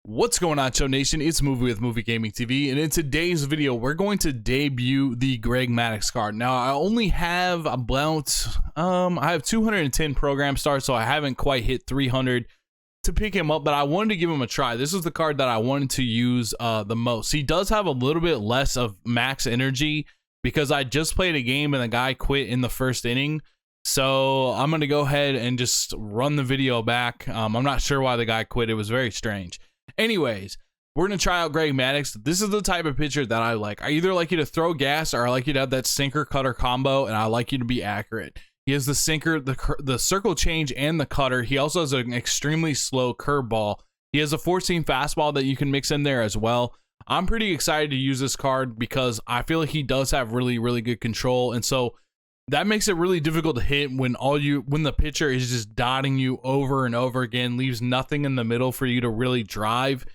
What's going on, Show Nation? It's Movie with Movie Gaming TV, and in today's video, we're going to debut the Greg Maddux card. Now, I only have about, I have 210 program stars, so I haven't quite hit 300 to pick him up, but I wanted to give him a try. This is the card that I wanted to use the most. He does have a little bit less of max energy because I just played a game and the guy quit in the first inning. So I'm going to go ahead and just run the video back. I'm not sure why the guy quit. It was very strange. Anyways, we're going to try out Greg Maddux. This is the type of pitcher that I like. I either like you to throw gas or I like you to have that sinker cutter combo, and I like you to be accurate. He has the sinker, the circle change, and the cutter. He also has an extremely slow curveball. He has a 4-seam fastball that you can mix in there as well. I'm pretty excited to use this card because I feel like he does have really, really good control, and so that makes it really difficult to hit when the pitcher is just dotting you over and over again, leaves nothing in the middle for you to really drive.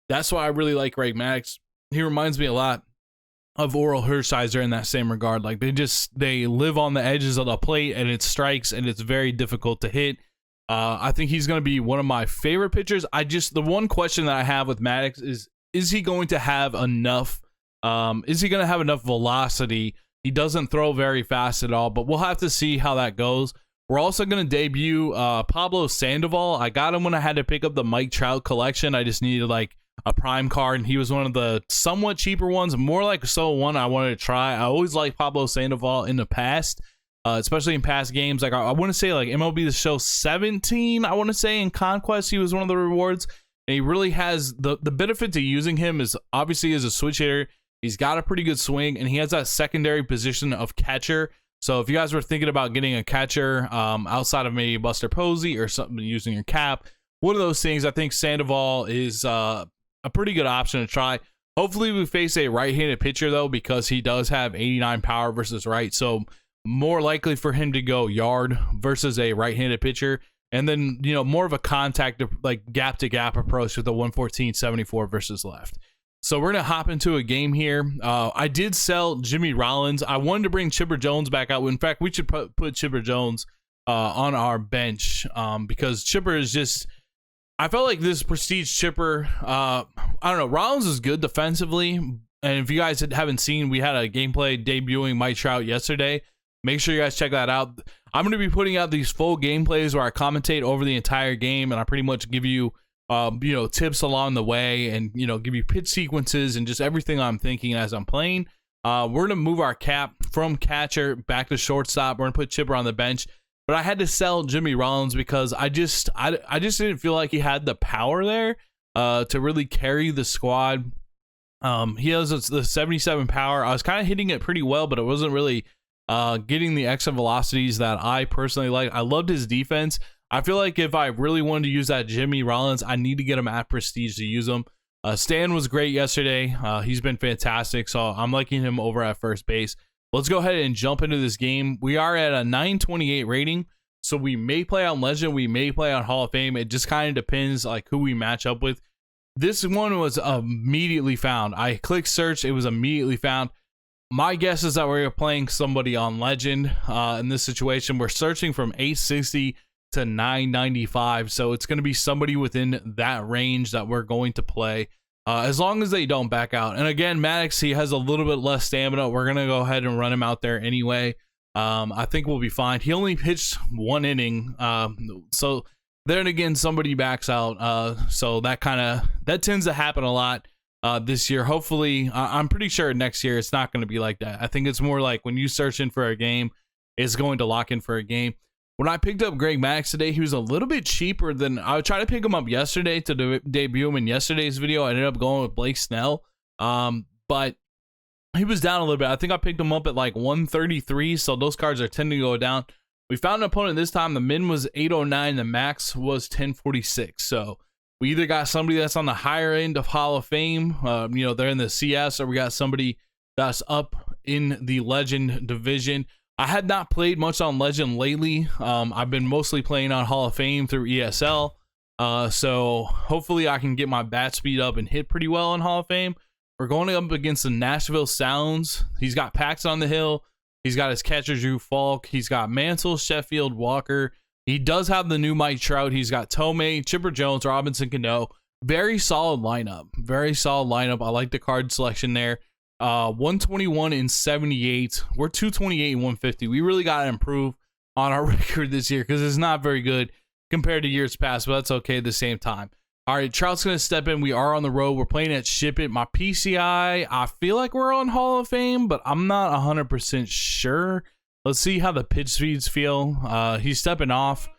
That's why I really like Greg Maddux. He reminds me a lot of Oral Hershiser in that same regard. Like they live on the edges of the plate, and it strikes, and it's very difficult to hit. I think he's going to be one of my favorite pitchers. The one question that I have with Maddox is he going to have enough? Is he going to have enough velocity? He doesn't throw very fast at all, but we'll have to see how that goes. We're also going to debut Pablo Sandoval. I got him when I had to pick up the Mike Trout collection. I just needed like a prime card, and he was one of the somewhat cheaper ones, more like one I wanted to try. I always liked Pablo Sandoval in the past, especially in past games. Like I want to say like MLB The Show 17, I want to say in Conquest, he was one of the rewards. And he really has the benefit to using him is obviously as a switch hitter. He's got a pretty good swing, and he has that secondary position of catcher. So if you guys were thinking about getting a catcher outside of maybe Buster Posey or something using your cap, one of those things, I think Sandoval is a pretty good option to try. Hopefully we face a right-handed pitcher, though, because he does have 89 power versus right. So more likely for him to go yard versus a right-handed pitcher. And then, more of a contact, like gap-to-gap approach with the 114-74 versus left. So we're going to hop into a game here. I did sell Jimmy Rollins. I wanted to bring Chipper Jones back out. In fact, we should put Chipper Jones on our bench because Chipper is just... I felt like this prestige Chipper... I don't know. Rollins is good defensively. And if you guys haven't seen, we had a gameplay debuting Mike Trout yesterday. Make sure you guys check that out. I'm going to be putting out these full gameplays where I commentate over the entire game, and I pretty much give you... tips along the way, and give you pitch sequences and just everything I'm thinking as I'm playing. We're gonna move our cap from catcher back to shortstop. We're gonna put Chipper on the bench, but I had to sell Jimmy Rollins because I just didn't feel like he had the power there to really carry the squad. He has the 77 power. I was kind of hitting it pretty well, but it wasn't really getting the extra velocities that I personally like. I loved his defense. I feel like if I really wanted to use that Jimmy Rollins, I need to get him at prestige to use him. Stan was great yesterday. He's been fantastic, so I'm liking him over at first base. Let's go ahead and jump into this game. We are at a 928 rating, so we may play on Legend, we may play on Hall of Fame. It just kind of depends like who we match up with. This one was immediately found. I clicked search, it was immediately found. My guess is that we're playing somebody on Legend. In this situation, we're searching from 860 to 995, so it's going to be somebody within that range that we're going to play, as long as they don't back out. And again, Maddox, he has a little bit less stamina. We're going to go ahead and run him out there anyway. I think we'll be fine. He only pitched one inning, so then again, somebody backs out, so that tends to happen a lot this year. Hopefully, I'm pretty sure next year it's not going to be like that. I think it's more like when you search in for a game, it's going to lock in for a game. When I picked up Greg Maddux today, he was a little bit cheaper than I tried to pick him up yesterday to debut him in yesterday's video. I ended up going with Blake Snell, but he was down a little bit. I think I picked him up at like 133, so those cards are tending to go down. We found an opponent this time. The min was 809, the max was 1046. So we either got somebody that's on the higher end of Hall of Fame, they're in the CS, or we got somebody that's up in the Legend division. I had not played much on Legend lately. I've been mostly playing on Hall of Fame through ESL. So hopefully I can get my bat speed up and hit pretty well on Hall of Fame. We're going up against the Nashville Sounds. He's got Paxton on the hill. He's got his catcher, Drew Falk. He's got Mansell, Sheffield, Walker. He does have the new Mike Trout. He's got Tomei, Chipper Jones, Robinson Cano. Very solid lineup. Very solid lineup. I like the card selection there. 121 and 78. We're 228 and 150. We really got to improve on our record this year because it's not very good compared to years past, but that's okay at the same time. All right, Trout's going to step in. We are on the road. We're playing at Ship It. My PCI, I feel like we're on Hall of Fame, but I'm not 100% sure. Let's see how the pitch speeds feel. He's stepping off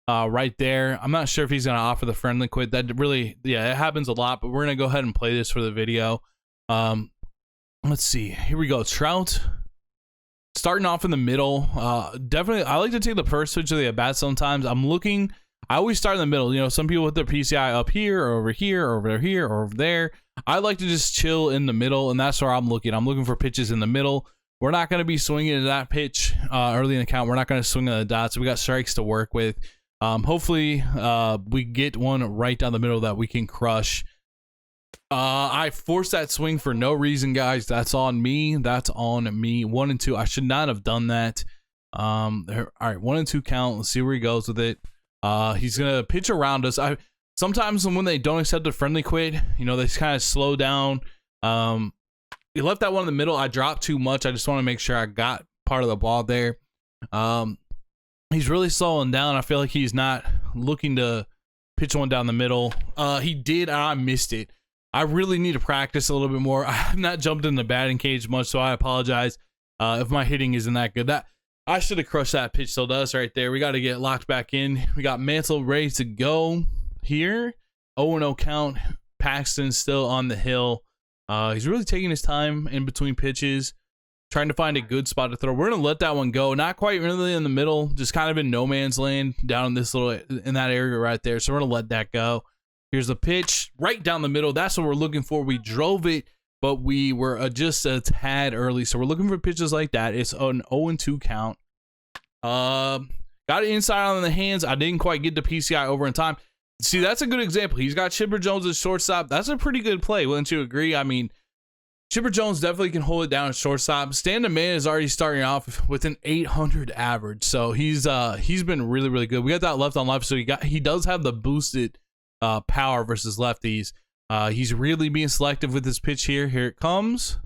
right there. I'm not sure if he's going to offer the friendly quit. That really, yeah, it happens a lot, but we're going to go ahead and play this for the video. Let's see. Here we go. Trout starting off in the middle. Definitely, I like to take the first pitch of the at-bat sometimes. I always start in the middle. You know, some people with their PCI up here, or over here, or over here, or over there. I like to just chill in the middle, and that's where I'm looking. I'm looking for pitches in the middle. We're not going to be swinging at that pitch early in the count. We're not going to swing at the dots. We got strikes to work with. Hopefully, we get one right down the middle that we can crush. I forced that swing for no reason, guys. That's on me. That's on me. 1 and 2. I should not have done that. All right, 1 and 2 count. Let's see where he goes with it. He's gonna pitch around us. Sometimes when they don't accept the friendly quit, you know, they kind of slow down. He left that one in the middle. I dropped too much. I just want to make sure I got part of the ball there. He's really slowing down. I feel like he's not looking to pitch one down the middle. He did, and I missed it. I really need to practice a little bit more. I have not jumped in the batting cage much, so I apologize if my hitting isn't that good. I should have crushed that pitch to us right there. We got to get locked back in. We got Mantle ready to go here. 0-0 count. Paxton still on the hill. He's really taking his time in between pitches, trying to find a good spot to throw. We're going to let that one go. Not quite really in the middle, just kind of in no man's land down in that area right there. So we're going to let that go. Here's the pitch right down the middle. That's what we're looking for. We drove it, but we were just a tad early. So we're looking for pitches like that. It's an 0-2 count. Got it inside on the hands. I didn't quite get the PCI over in time. See, that's a good example. He's got Chipper Jones at shortstop. That's a pretty good play. Wouldn't you agree? I mean, Chipper Jones definitely can hold it down at shortstop. Stan the Man is already starting off with an 800 average. So he's been really, really good. We got that left on left. So he does have the boosted power versus lefties. He's really being selective with his pitch here. Here it comes.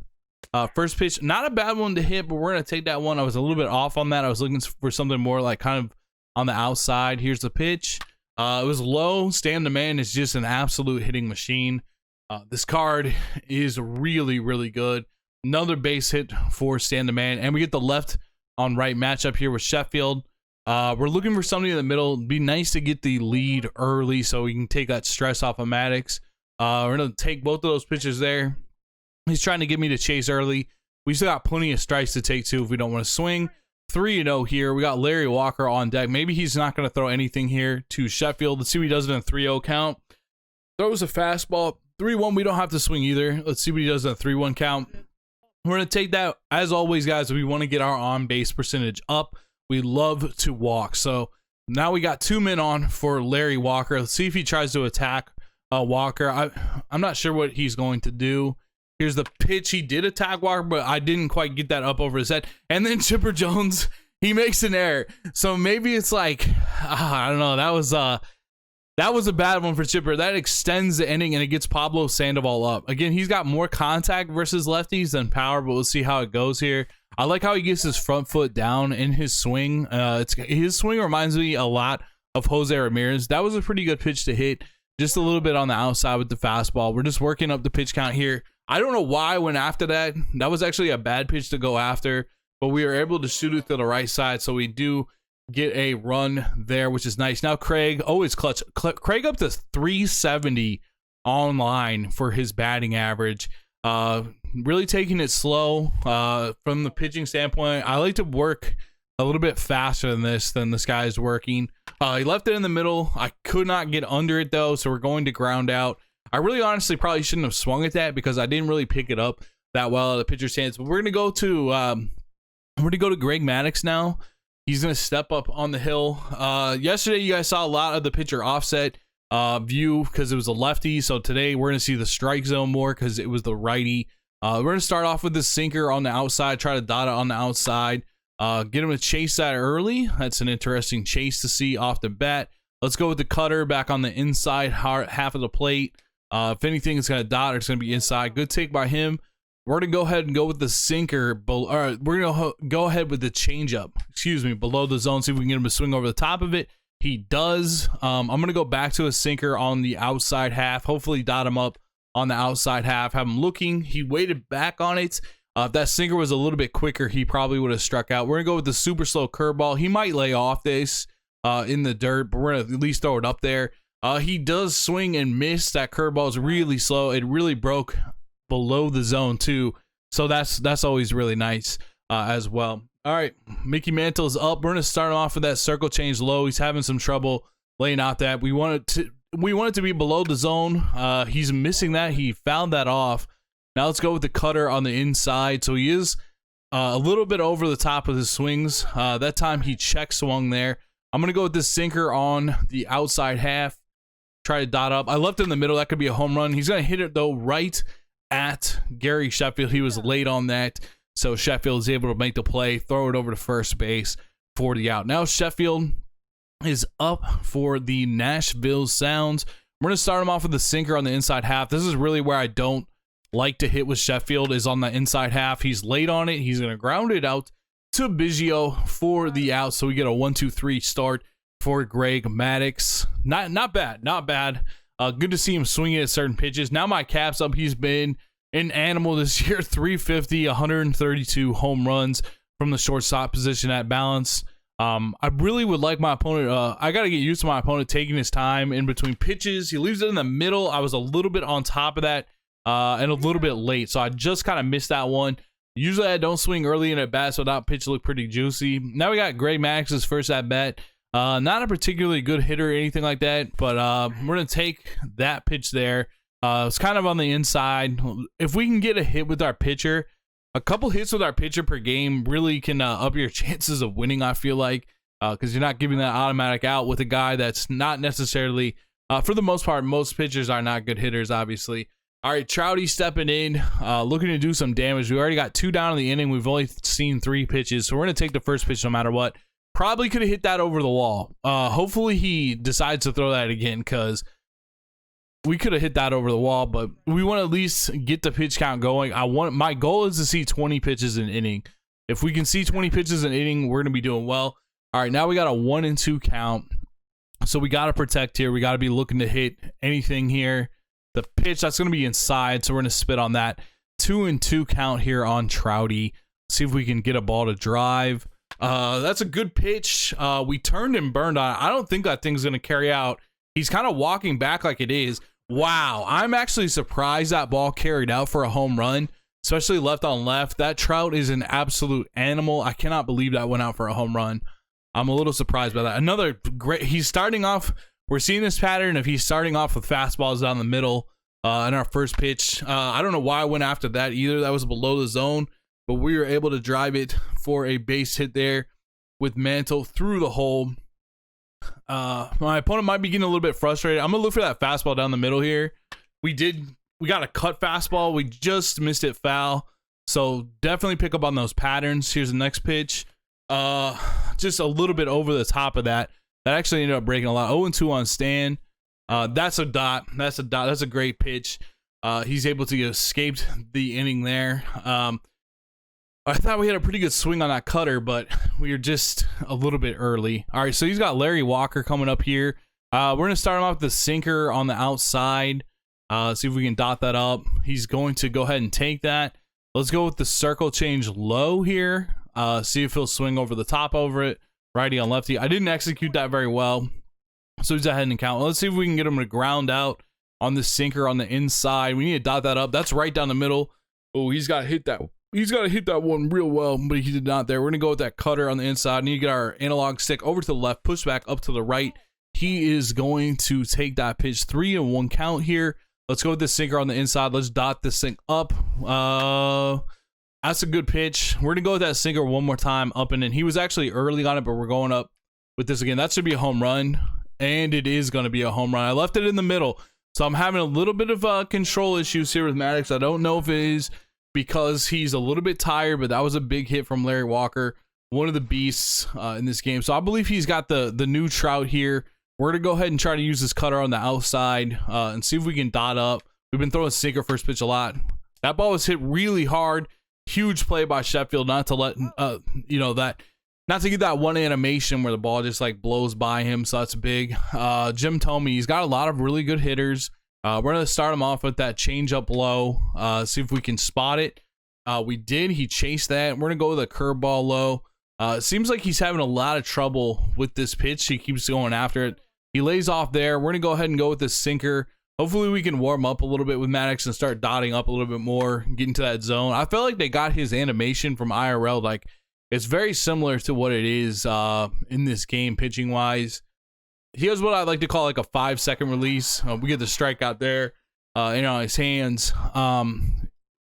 First pitch, not a bad one to hit, but we're going to take that one. I was a little bit off on that. I was looking for something more like kind of on the outside. Here's the pitch. It was low. Stan the Man is just an absolute hitting machine. This card is really, really good. Another base hit for Stan the Man. And we get the left on right matchup here with Sheffield. We're looking for somebody in the middle. It'd be nice to get the lead early so we can take that stress off of Maddox. We're going to take both of those pitches there. He's trying to get me to chase early. We still got plenty of strikes to take too if we don't want to swing. 3-0 here. We got Larry Walker on deck. Maybe he's not going to throw anything here to Sheffield. Let's see what he does in a 3-0 count. Throws a fastball. 3-1. We don't have to swing either. Let's see what he does in a 3-1 count. We're going to take that. As always, guys, we want to get our on-base percentage up. We love to walk. So now we got 2 men on for Larry Walker. Let's see if he tries to attack Walker. I'm not sure what he's going to do. Here's the pitch. He did attack Walker, but I didn't quite get that up over his head. And then Chipper Jones, he makes an error. So maybe it's like, I don't know. That was a bad one for Chipper. That extends the inning, and it gets Pablo Sandoval up. Again, he's got more contact versus lefties than power, but we'll see how it goes here. I like how he gets his front foot down in his swing. His swing reminds me a lot of Jose Ramirez. That was a pretty good pitch to hit. Just a little bit on the outside with the fastball. We're just working up the pitch count here. I don't know why I went after that. That was actually a bad pitch to go after, but we were able to shoot it to the right side, so we do get a run there, which is nice. Now Craig, always clutch. Craig up to 370 online for his batting average. Really taking it slow from the pitching standpoint. I like to work a little bit faster than this guy is working. He left it in the middle. I could not get under it though, so we're going to ground out. I really honestly probably shouldn't have swung at that because I didn't really pick it up that well at the pitcher's stance. But we're gonna go to Greg Maddux now. He's gonna step up on the hill. Yesterday you guys saw a lot of the pitcher offset view because it was a lefty. So today we're gonna see the strike zone more because it was the righty. We're gonna start off with the sinker on the outside, try to dot it on the outside. Get him to chase that early. That's an interesting chase to see off the bat. Let's go with the cutter back on the inside half of the plate. If anything, it's going to dot or it's going to be inside. Good take by him. We're going to go ahead and go with the sinker. We're going to go ahead with the changeup. Excuse me, below the zone. See if we can get him to swing over the top of it. He does. I'm going to go back to a sinker on the outside half. Hopefully dot him up on the outside half. Have him looking. He waited back on it. If that sinker was a little bit quicker, he probably would have struck out. We're going to go with the super slow curveball. He might lay off this in the dirt, but we're going to at least throw it up there. He does swing and miss. That curveball is really slow. It really broke below the zone too, so that's always really nice as well. All right, Mickey Mantle is up. We're gonna start him off with that circle change low. He's having some trouble laying out that. We want it to be below the zone. He's missing that. He fouled that off. Now let's go with the cutter on the inside. So he is a little bit over the top of his swings. That time he check swung there. I'm gonna go with this sinker on the outside half. Try to dot up. I left it in the middle. That could be a home run. He's going to hit it, though, right at Gary Sheffield. He was late on that, so Sheffield is able to make the play, throw it over to first base for the out. Now Sheffield is up for the Nashville Sounds. We're going to start him off with the sinker on the inside half. This is really where I don't like to hit with Sheffield, is on the inside half. He's late on it. He's going to ground it out to Biggio for the out, so we get a 1-2-3 start for Greg Maddux. Not bad. Good to see him swinging at certain pitches. Now my cap's up. He's been an animal this year. 350, 132 home runs from the shortstop position at balance. I really would like my opponent. I got to get used to my opponent taking his time in between pitches. He leaves it in the middle. I was a little bit on top of that and a little bit late, so I just kind of missed that one. Usually I don't swing early in at bat, so that pitch looked pretty juicy. Now we got Greg Maddux's first at bat. Not a particularly good hitter or anything like that, but we're going to take that pitch there. It's kind of on the inside. If we can get a hit with our pitcher, a couple hits with our pitcher per game really can up your chances of winning, I feel like, because you're not giving that automatic out with a guy that's not necessarily, for the most part, most pitchers are not good hitters, obviously. All right, Trouty stepping in, looking to do some damage. We already got 2 down in the inning. We've only seen 3 pitches, so we're going to take the first pitch no matter what. Probably could have hit that over the wall. Hopefully he decides to throw that again, because we could have hit that over the wall, but we want to at least get the pitch count going. My goal is to see 20 pitches in an inning. If we can see 20 pitches in an inning, we're going to be doing well. All right, now we got a 1-2 count. So we got to protect here. We got to be looking to hit anything here. The pitch, that's going to be inside, so we're going to spit on that. 2-2 count here on Trouty. See if we can get a ball to drive. That's a good pitch. We turned and burned on it. I don't think that thing's going to carry out. He's kind of walking back like it is. Wow. I'm actually surprised that ball carried out for a home run, especially left on left. That Trout is an absolute animal. I cannot believe that went out for a home run. I'm a little surprised by that. Another great, he's starting off, we're seeing this pattern if he's starting off with fastballs down the middle in our first pitch. I don't know why I went after that either. That was below the zone, but we were able to drive it for a base hit there with Mantle through the hole. My opponent might be getting a little bit frustrated. I'm gonna look for that fastball down the middle here. We got a cut fastball. We just missed it foul. So definitely pick up on those patterns. Here's the next pitch. Just a little bit over the top of that. That actually ended up breaking a lot. 0-2 on Stan. That's a dot. That's a great pitch. He's able to get escaped the inning there. I thought we had a pretty good swing on that cutter, but we were just a little bit early. All right, so he's got Larry Walker coming up here. We're going to start him off with the sinker on the outside. See if we can dot that up. He's going to go ahead and take that. Let's go with the circle change low here. See if he'll swing over the top over it. Righty on lefty. I didn't execute that very well, so he's ahead and count. Let's see if we can get him to ground out on the sinker on the inside. We need to dot that up. That's right down the middle. Oh, he's got to hit that. He's got to hit that one real well, but he did not there. We're going to go with that cutter on the inside. Need to get our analog stick over to the left, push back up to the right. He is going to take that pitch. 3-1 count here. Let's go with the sinker on the inside. Let's dot this thing up. That's a good pitch. We're going to go with that sinker one more time up and in. He was actually early on it, but we're going up with this again. That should be a home run, and it is going to be a home run. I left it in the middle, so I'm having a little bit of control issues here with Maddox. I don't know if it is because he's a little bit tired, but that was a big hit from Larry Walker, one of the beasts in this game. So I believe he's got the new Trout here We're going to go ahead and try to use this cutter on the outside and see if we can dot up. We've been throwing sinker first pitch a lot. That ball was hit really hard. Huge play by Sheffield not to let, not to get that one animation where the ball just like blows by him. So that's big. Jim told me he's got a lot of really good hitters. We're going to start him off with that change up low. See if we can spot it. We did. He chased that. We're going to go with a curveball low. It seems like he's having a lot of trouble with this pitch. He keeps going after it. He lays off there. We're going to go ahead and go with this sinker. Hopefully we can warm up a little bit with Maddox and start dotting up a little bit more, get into that zone. I felt like they got his animation from IRL. Like, it's very similar to what it is in this game, pitching wise. He has what I like to call like a 5-second release. We get the strikeout there, on his hands.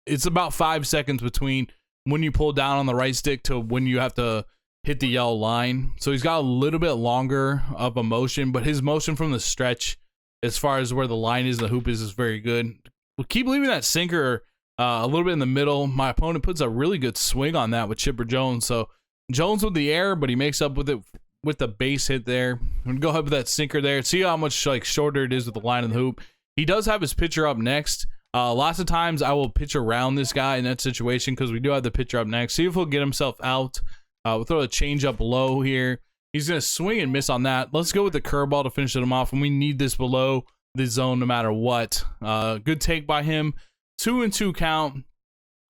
It's about 5 seconds between when you pull down on the right stick to when you have to hit the yellow line. So he's got a little bit longer of a motion, but his motion from the stretch, as far as where the line is, the hoop is very good. We'll keep leaving that sinker a little bit in the middle. My opponent puts a really good swing on that with Chipper Jones. So Jones with the error, but he makes up with it with the base hit there. I'm gonna go ahead with that sinker there. See how much like shorter it is with the line of the hoop. He does have his pitcher up next. Lots of times I will pitch around this guy in that situation because we do have the pitcher up next. See if he'll get himself out. We'll throw a change up low here. He's going to swing and miss on that. Let's go with the curveball to finish him off. And we need this below the zone no matter what. Good take by him. 2-2 count.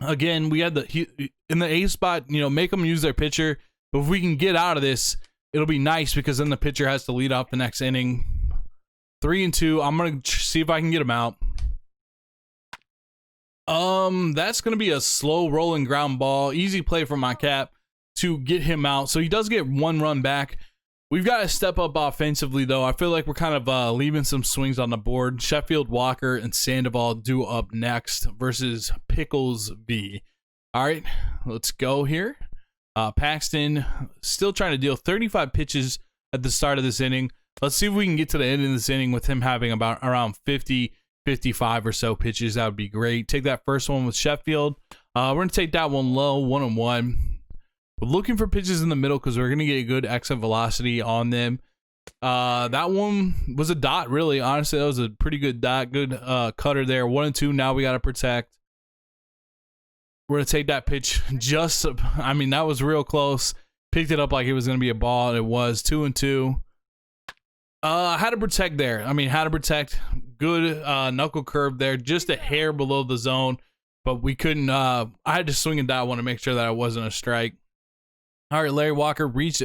Again, we had in the A spot, make them use their pitcher. But if we can get out of this, it'll be nice because then the pitcher has to lead off the next inning. 3-2. I'm going to see if I can get him out. That's going to be a slow rolling ground ball. Easy play from my cap to get him out. So he does get one run back. We've got to step up offensively, though. I feel like we're kind of leaving some swings on the board. Sheffield, Walker, and Sandoval due up next versus Pickles V. All right, let's go here. Paxton still trying to deal 35 pitches at the start of this inning. Let's see if we can get to the end of this inning with him having about around 50, 55 or so pitches. That would be great. Take that first one with Sheffield. We're going to take that one low, 1-1. We're looking for pitches in the middle because we're going to get a good exit velocity on them. That one was a dot, really. Honestly, that was a pretty good dot. Good cutter there. 1-2. Now we got to protect. We're going to take that pitch that was real close. Picked it up like it was going to be a ball, and it was. 2-2. Had to protect there. Had to protect. Good knuckle curve there. Just a hair below the zone, but we couldn't. I had to swing and dot one to make sure that it wasn't a strike. All right, Larry Walker reached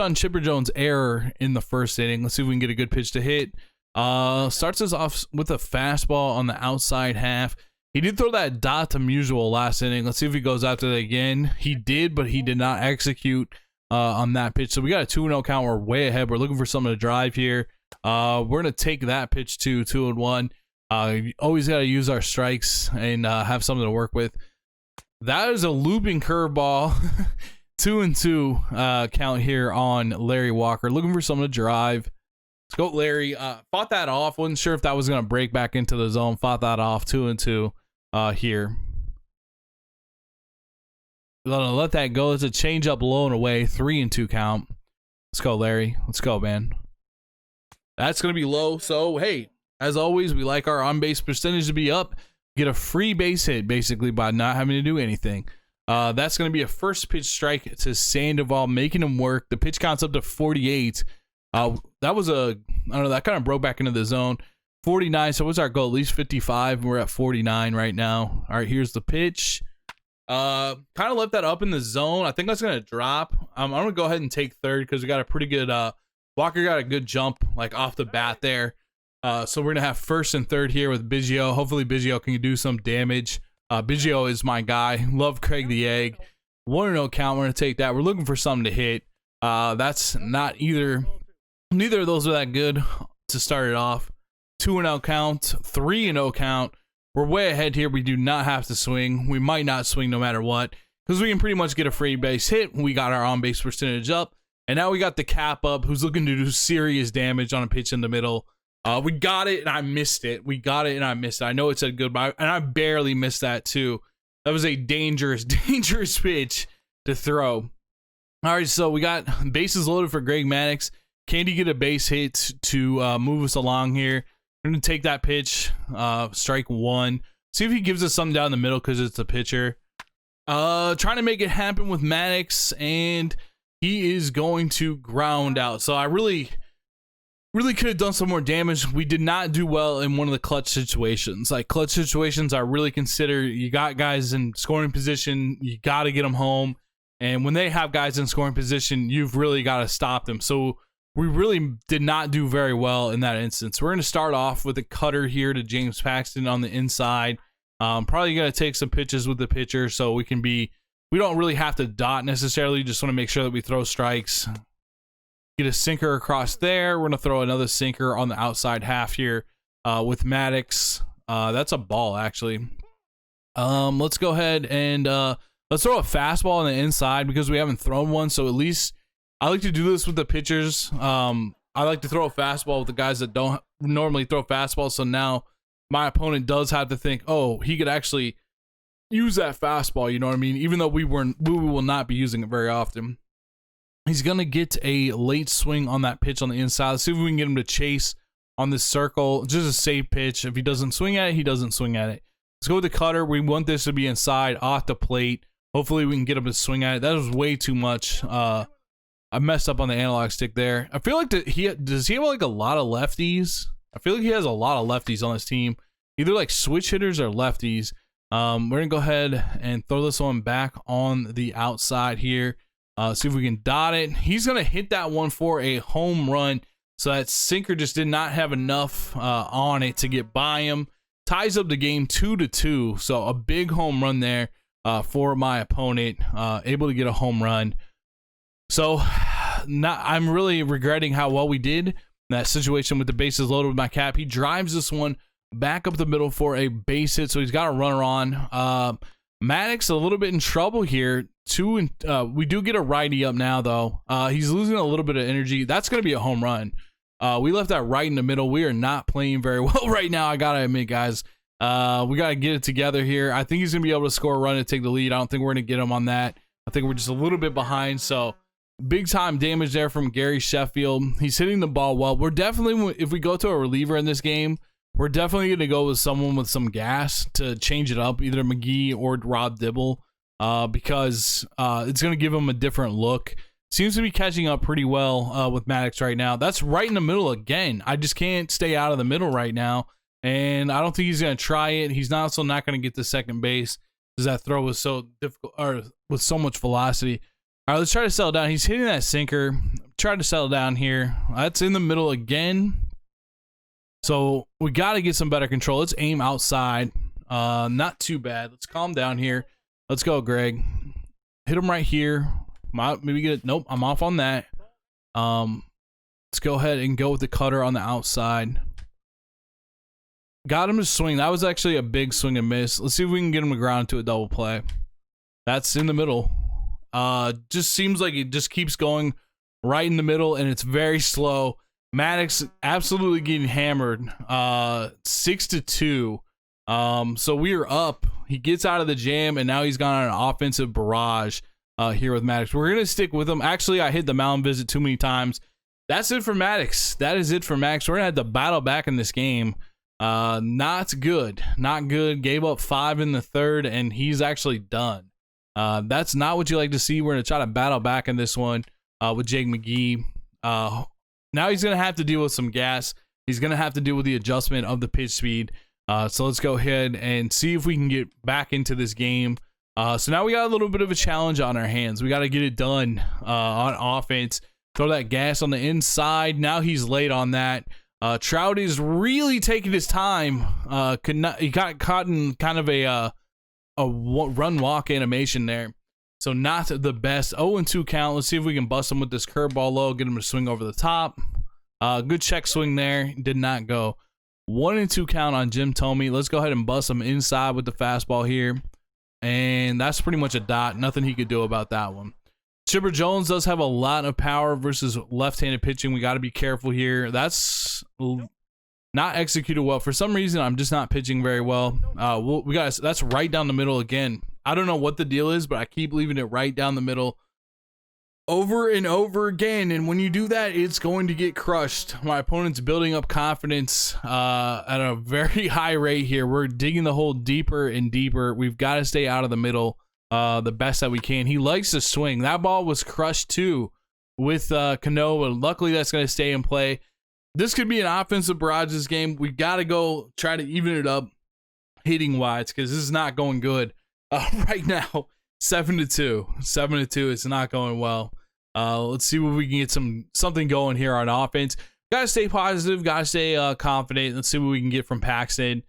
on Chipper Jones' error in the first inning. Let's see if we can get a good pitch to hit. Starts us off with a fastball on the outside half. He did throw that dot to Musial last inning. Let's see if he goes after that again. He did, but he did not execute on that pitch. So we got a 2-0 count. We're way ahead. We're looking for something to drive here. We're going to take that pitch to 2-1. You always got to use our strikes and have something to work with. That is a looping curveball. 2-2 count here on Larry Walker. Looking for someone to drive. Let's go, Larry. Fought that off. Wasn't sure if that was going to break back into the zone. Fought that off. 2-2 here. Gonna let that go. It's a change up low and away. 3-2 count. Let's go, Larry. Let's go, man. That's going to be low. So, hey, as always, we like our on-base percentage to be up. Get a free base hit, basically, by not having to do anything. That's going to be a first pitch strike to Sandoval, making him work. The pitch count's up to 48. That was that kind of broke back into the zone. 49, so what's our goal? At least 55. We're at 49 right now. All right, here's the pitch. Kind of left that up in the zone. I think that's going to drop. I'm going to go ahead and take third because we got a pretty good, Walker got a good jump, like, off the bat there. So we're going to have first and third here with Biggio. Hopefully Biggio can do some damage. Biggio is my guy. Love Craig the Egg. 1-0 count. We're going to take that. We're looking for something to hit. That's not either. Neither of those are that good to start it off. 2-0 count. 3-0 count. We're way ahead here. We do not have to swing. We might not swing no matter what because we can pretty much get a free base hit. We got our on-base percentage up. And now we got the cap up who's looking to do serious damage on a pitch in the middle. We got it, and I missed it. We got it, and I missed it. I know it said goodbye, and I barely missed that, too. That was a dangerous, dangerous pitch to throw. All right, so we got bases loaded for Greg Maddux. Can he get a base hit to move us along here? We're going to take that pitch, strike one. See if he gives us something down the middle because it's a pitcher. Trying to make it happen with Maddox, and he is going to ground out. So I really could have done some more damage. We did not do well in one of the clutch situations. Like, clutch situations, I really consider you got guys in scoring position, you got to get them home. And when they have guys in scoring position, you've really got to stop them. So we really did not do very well in that instance. We're going to start off with a cutter here to James Paxton on the inside. Probably going to take some pitches with the pitcher so we don't really have to dot necessarily. Just want to make sure that we throw strikes. Get a sinker across there. We're going to throw another sinker on the outside half here with Maddox. That's a ball, actually. Let's go ahead and let's throw a fastball on the inside because we haven't thrown one. So at least I like to do this with the pitchers. I like to throw a fastball with the guys that don't normally throw fastballs. So now my opponent does have to think, oh, he could actually use that fastball. You know what I mean? Even though we will not be using it very often. He's going to get a late swing on that pitch on the inside. Let's see if we can get him to chase on this circle. Just a safe pitch. If he doesn't swing at it, he doesn't swing at it. Let's go with the cutter. We want this to be inside off the plate. Hopefully we can get him to swing at it. That was way too much. I messed up on the analog stick there. I feel like does he have like a lot of lefties? I feel like he has a lot of lefties on his team. Either like switch hitters or lefties. We're going to go ahead and throw this one back on the outside here. See if we can dot it. He's going to hit that one for a home run. So that sinker just did not have enough on it to get by him. Ties up the game 2-2. So a big home run there for my opponent. Able to get a home run. So I'm really regretting how well we did in that situation with the bases loaded with my cap. He drives this one back up the middle for a base hit. So he's got a runner on. Maddox a little bit in trouble here. We do get a righty up now, though. He's losing a little bit of energy. That's going to be a home run. We left that right in the middle. We are not playing very well right now, I got to admit, guys. We got to get it together here. I think he's going to be able to score a run and take the lead. I don't think we're going to get him on that. I think we're just a little bit behind. So big time damage there from Gary Sheffield. He's hitting the ball well. We're definitely, if we go to a reliever in this game, we're definitely going to go with someone with some gas to change it up, either McGee or Rob Dibble, because it's going to give him a different look. Seems to be catching up pretty well with Maddox right now. That's right in the middle again. I just can't stay out of the middle right now, and I don't think he's going to try it. He's also not going to get to second base because that throw was so difficult, or with so much velocity. All right, let's try to settle down. He's hitting that sinker. Try to settle down here. That's in the middle again. So we got to get some better control. Let's aim outside. Not too bad. Let's calm down here. Let's go, Greg. Hit him right here. Maybe get it. Nope, I'm off on that. Let's go ahead and go with the cutter on the outside. Got him to swing. That was actually a big swing and miss. Let's see if we can get him to ground into a double play. That's in the middle. Just seems like it just keeps going right in the middle, and it's very slow. Maddox absolutely getting hammered. 6-2. So we are up. He gets out of the jam, and now he's gone on an offensive barrage here with Maddox. We're gonna stick with him. Actually, I hit the mound visit too many times. That's it for Maddox. That is it for Maddox. We're gonna have to battle back in this game. Not good. Not good. Gave up 5 in the third, and he's actually done. That's not what you like to see. We're gonna try to battle back in this one with Jake McGee. Now he's going to have to deal with some gas. He's going to have to deal with the adjustment of the pitch speed. So let's go ahead and see if we can get back into this game. So now we got a little bit of a challenge on our hands. We got to get it done on offense. Throw that gas on the inside. Now he's late on that. Trout is really taking his time. He got caught in kind of a run-walk animation there. So not the best. 0-2 count. Let's see if we can bust him with this curveball low. Get him to swing over the top. Good check swing there. Did not go. 1-2 count on Jim Thome. Let's go ahead and bust him inside with the fastball here. And that's pretty much a dot. Nothing he could do about that one. Chipper Jones does have a lot of power versus left-handed pitching. We got to be careful here. That's not executed well. For some reason, I'm just not pitching very well. That's right down the middle again. I don't know what the deal is, but I keep leaving it right down the middle over and over again, and when you do that, it's going to get crushed. My opponent's building up confidence at a very high rate here. We're digging the hole deeper and deeper. We've got to stay out of the middle the best that we can. He likes to swing. That ball was crushed too with Cano, and luckily that's going to stay in play. This could be an offensive barrages game. We got to go try to even it up hitting wise, because this is not going good right now. 7-2. 7-2. It's not going well. Let's see if we can get something going here on offense. Gotta stay positive. Gotta stay confident. Let's see what we can get from Paxton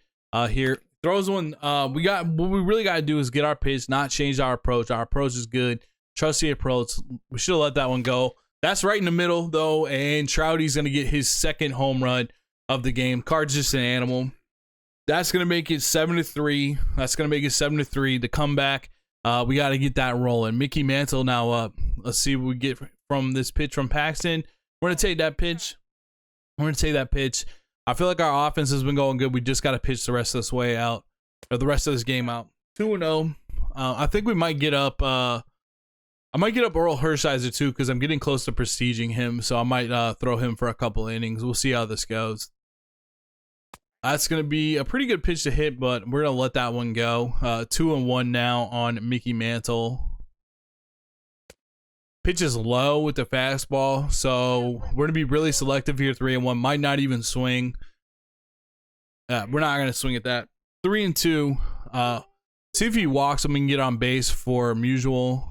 here. Throws one. What we really gotta do is get our pitch, not change our approach. Our approach is good. Trust the approach. We should have let that one go. That's right in the middle though, and Trouty's gonna get his second home run of the game. Card's just an animal. That's gonna make it 7-3. That's gonna make it 7-3. The comeback. We got to get that rolling. Mickey Mantle now up. Let's see what we get from this pitch from Paxton. We're going to take that pitch. I feel like our offense has been going good. We just got to pitch the rest of this way out, or the rest of this game out. 2-0. I think we might get up. I might get up Earl Hershiser too, because I'm getting close to prestiging him. So I might throw him for a couple innings. We'll see how this goes. That's going to be a pretty good pitch to hit, but we're going to let that one go. 2-1 now on Mickey Mantle. Pitch is low with the fastball, so we're going to be really selective here. 3-1. Might not even swing. We're not going to swing at that. 3-2. See if he walks and we can get on base for Musial.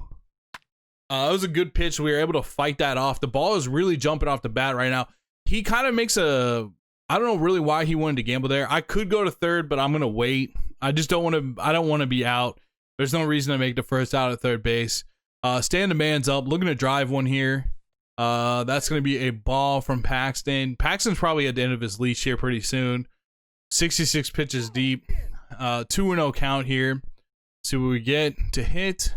It was a good pitch. We were able to fight that off. The ball is really jumping off the bat right now. He kind of makes I don't know really why he wanted to gamble there. I could go to third, but I'm going to wait. I just don't want to. I don't want to be out. There's no reason to make the first out at third base. Stand the man's up. Looking to drive one here. That's going to be a ball from Paxton. Paxton's probably at the end of his leash here pretty soon. 66 pitches deep. 2-0 count here. See what we get to hit.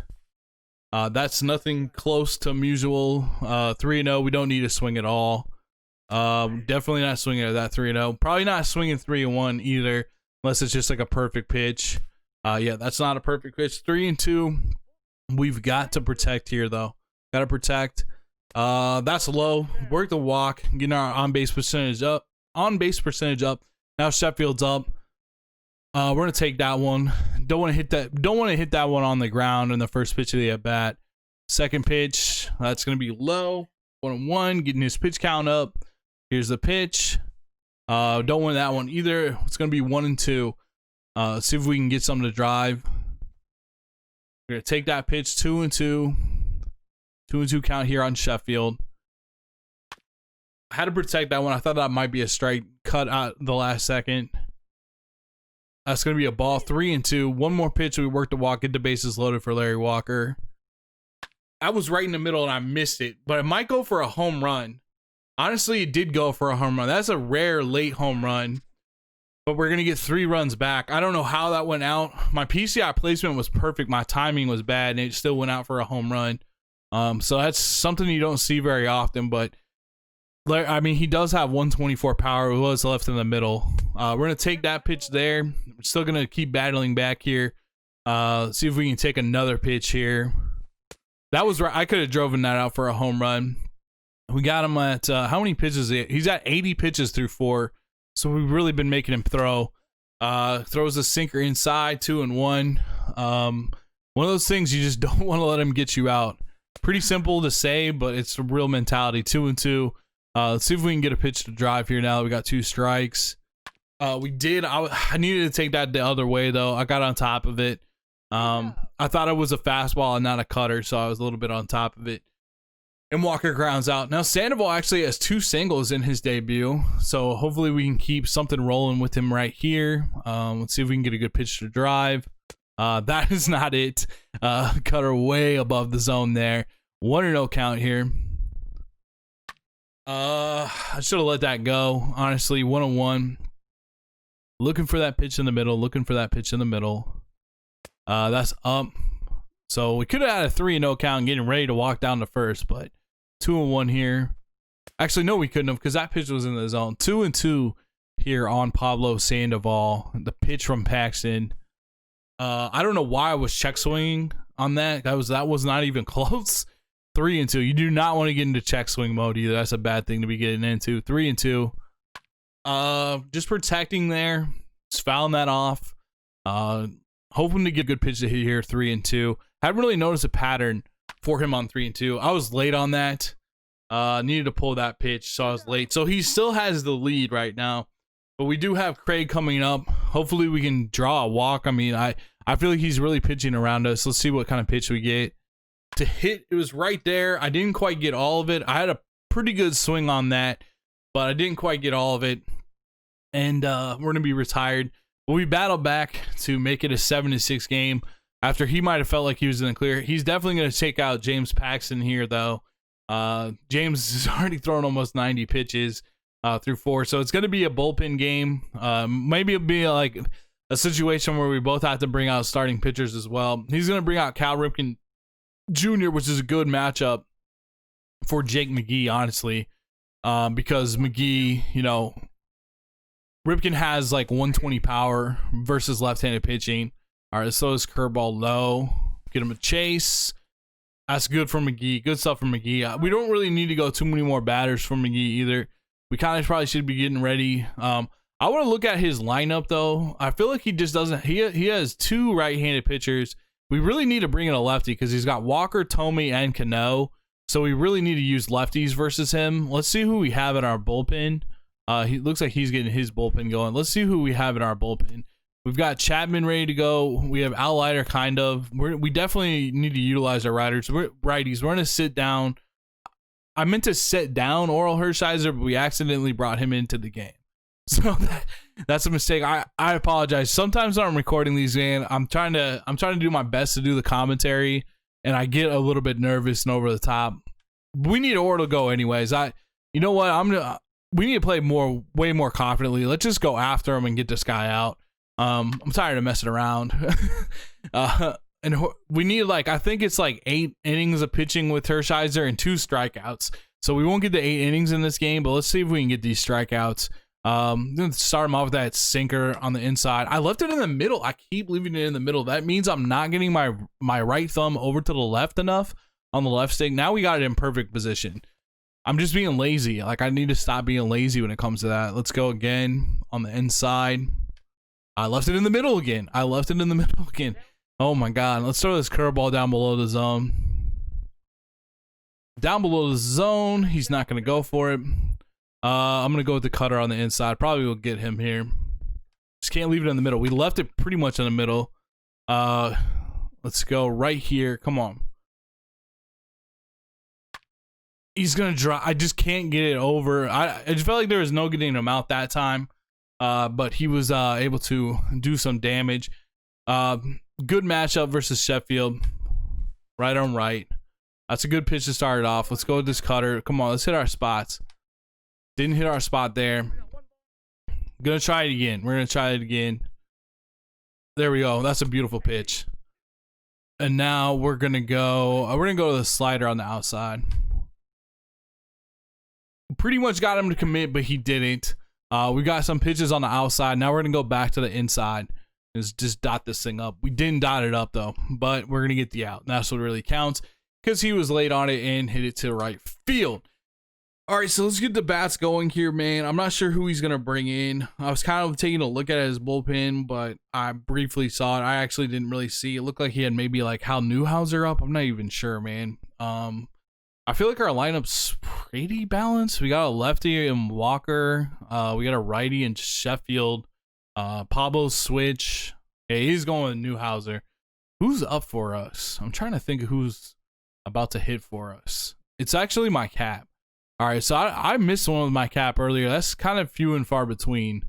That's nothing close to Musial. 3-0. We don't need to swing at all. Definitely not swinging at that 3-0. Probably not swinging 3-1 either, unless it's just like a perfect pitch. Yeah, that's not a perfect pitch. 3-2. We've got to protect here though. Got to protect. That's low. Work the walk. Getting our on base percentage up. Now Sheffield's up. We're gonna take that one. Don't want to hit that. Don't want to hit that one on the ground in the first pitch of the at bat. Second pitch. That's gonna be low. 1-1. Getting his pitch count up. Here's the pitch. Don't want that one either. It's going to be 1-2. Let's see if we can get something to drive. We're going to take that pitch. 2-2. 2-2 count here on Sheffield. I had to protect that one. I thought that might be a strike. Cut out the last second. That's going to be a ball. 3-2. One more pitch. We work the walk. Get the bases loaded for Larry Walker. I was right in the middle and I missed it, but it might go for a home run. Honestly, it did go for a home run. That's a rare late home run, but we're going to get 3 runs back. I don't know how that went out. My PCI placement was perfect. My timing was bad, and it still went out for a home run. So that's something you don't see very often, but I mean, he does have 124 power. It was left in the middle. We're going to take that pitch there. We're still going to keep battling back here. See if we can take another pitch here. That was right. I could have driven that out for a home run. We got him at how many pitches? He's at 80 pitches through 4. So we've really been making him throw. Throws a sinker inside, 2-1. One of those things you just don't want to let him get you out. Pretty simple to say, but it's a real mentality. 2-2. Let's see if we can get a pitch to drive here now that we got 2 strikes. We did. I needed to take that the other way though. I got on top of it. I thought it was a fastball and not a cutter, so I was a little bit on top of it. And Walker grounds out. Now Sandoval actually has 2 singles in his debut, so hopefully we can keep something rolling with him right here. Let's see if we can get a good pitch to drive. That is not it. Cutter way above the zone there. 1-0 count here. I should have let that go. Honestly, 1-1. Looking for that pitch in the middle. That's up. So we could have had a 3-0 count getting ready to walk down to first, but 2-1 here. Actually, no, we couldn't have because that pitch was in the zone. 2-2 here on Pablo Sandoval. The pitch from Paxton. I don't know why I was check swinging on that. That was not even close. 3-2. You do not want to get into check swing mode either. That's a bad thing to be getting into. 3-2. Just protecting there. Just fouling that off. Hoping to get a good pitch to hit here. 3-2. Haven't really noticed a pattern for him on 3-2. I was late on that. Needed to pull that pitch, so I was late. So he still has the lead right now. But we do have Craig coming up. Hopefully we can draw a walk. I mean, I feel like he's really pitching around us. Let's see what kind of pitch we get. To hit, it was right there. I didn't quite get all of it. I had a pretty good swing on that, but I didn't quite get all of it. And we're going to be retired. But we battled back to make it a 7-6 game after he might have felt like he was in the clear. He's definitely going to take out James Paxton here, though. James has already thrown almost 90 pitches through 4, so it's going to be a bullpen game. Maybe it'll be like a situation where we both have to bring out starting pitchers as well. He's going to bring out Cal Ripken Jr., which is a good matchup for Jake McGee, honestly, because McGee, you know, Ripken has like 120 power versus left-handed pitching. All right, so is curveball low. Get him a chase. That's good for McGee. Good stuff for McGee. We don't really need to go too many more batters for McGee either. We kind of probably should be getting ready. I want to look at his lineup, though. I feel like he just doesn't. He has 2 right-handed pitchers. We really need to bring in a lefty because he's got Walker, Tomey, and Cano. So we really need to use lefties versus him. Let's see who we have in our bullpen. He looks like he's getting his bullpen going. Let's see who we have in our bullpen. We've got Chapman ready to go. We have Al Leiter, kind of. We definitely need to utilize our righties. We're going to sit down. I meant to sit down Oral Hershiser, but we accidentally brought him into the game. So that's a mistake. I apologize. Sometimes when I'm recording these games, I'm trying to do my best to do the commentary, and I get a little bit nervous and over the top. We need Oral to go anyways. You know what? We need to play way more confidently. Let's just go after him and get this guy out. I'm tired of messing around. And we need I think it's 8 innings of pitching with Hershiser and 2 strikeouts. So we won't get the 8 innings in this game, but let's see if we can get these strikeouts. I'm going to start him off with that sinker on the inside. I left it in the middle. I keep leaving it in the middle. That means I'm not getting my right thumb over to the left enough on the left stick. Now we got it in perfect position. I'm just being lazy. I need to stop being lazy when it comes to that. Let's go again on the inside. I left it in the middle again. Oh my God. Let's throw this curveball down below the zone. Down below the zone. He's not going to go for it. I'm going to go with the cutter on the inside. Probably will get him here. Just can't leave it in the middle. We left it pretty much in the middle. Let's go right here. Come on. He's going to drop. I just can't get it over. I just felt like there was no getting him out that time. But he was able to do some damage. Good matchup versus Sheffield. Right on right. That's a good pitch to start it off. Let's go with this cutter. Come on, let's hit our spots. Didn't hit our spot there. Gonna try it again. We're gonna try it again. There we go. That's a beautiful pitch. And now we're gonna go to the slider on the outside. Pretty much got him to commit, but he didn't. We got some pitches on the outside. Now we're gonna go back to the inside and just dot this thing up. We didn't dot it up though, but we're gonna get the out. That's what really counts because he was late on it and hit it to right field. All right, so let's get the bats going here, man. I'm not sure who he's gonna bring in. I was kind of taking a look at his bullpen, but I briefly saw it. I actually didn't really see. It looked like he had maybe Hal Newhouser up. I'm not even sure, man. I feel like our lineup's pretty balanced. We got a lefty in Walker. We got a righty in Sheffield. Pablo switch. Yeah, he's going with Newhouser. Who's up for us? I'm trying to think of who's about to hit for us. It's actually my cap. All right, so I missed one with my cap earlier. That's kind of few and far between.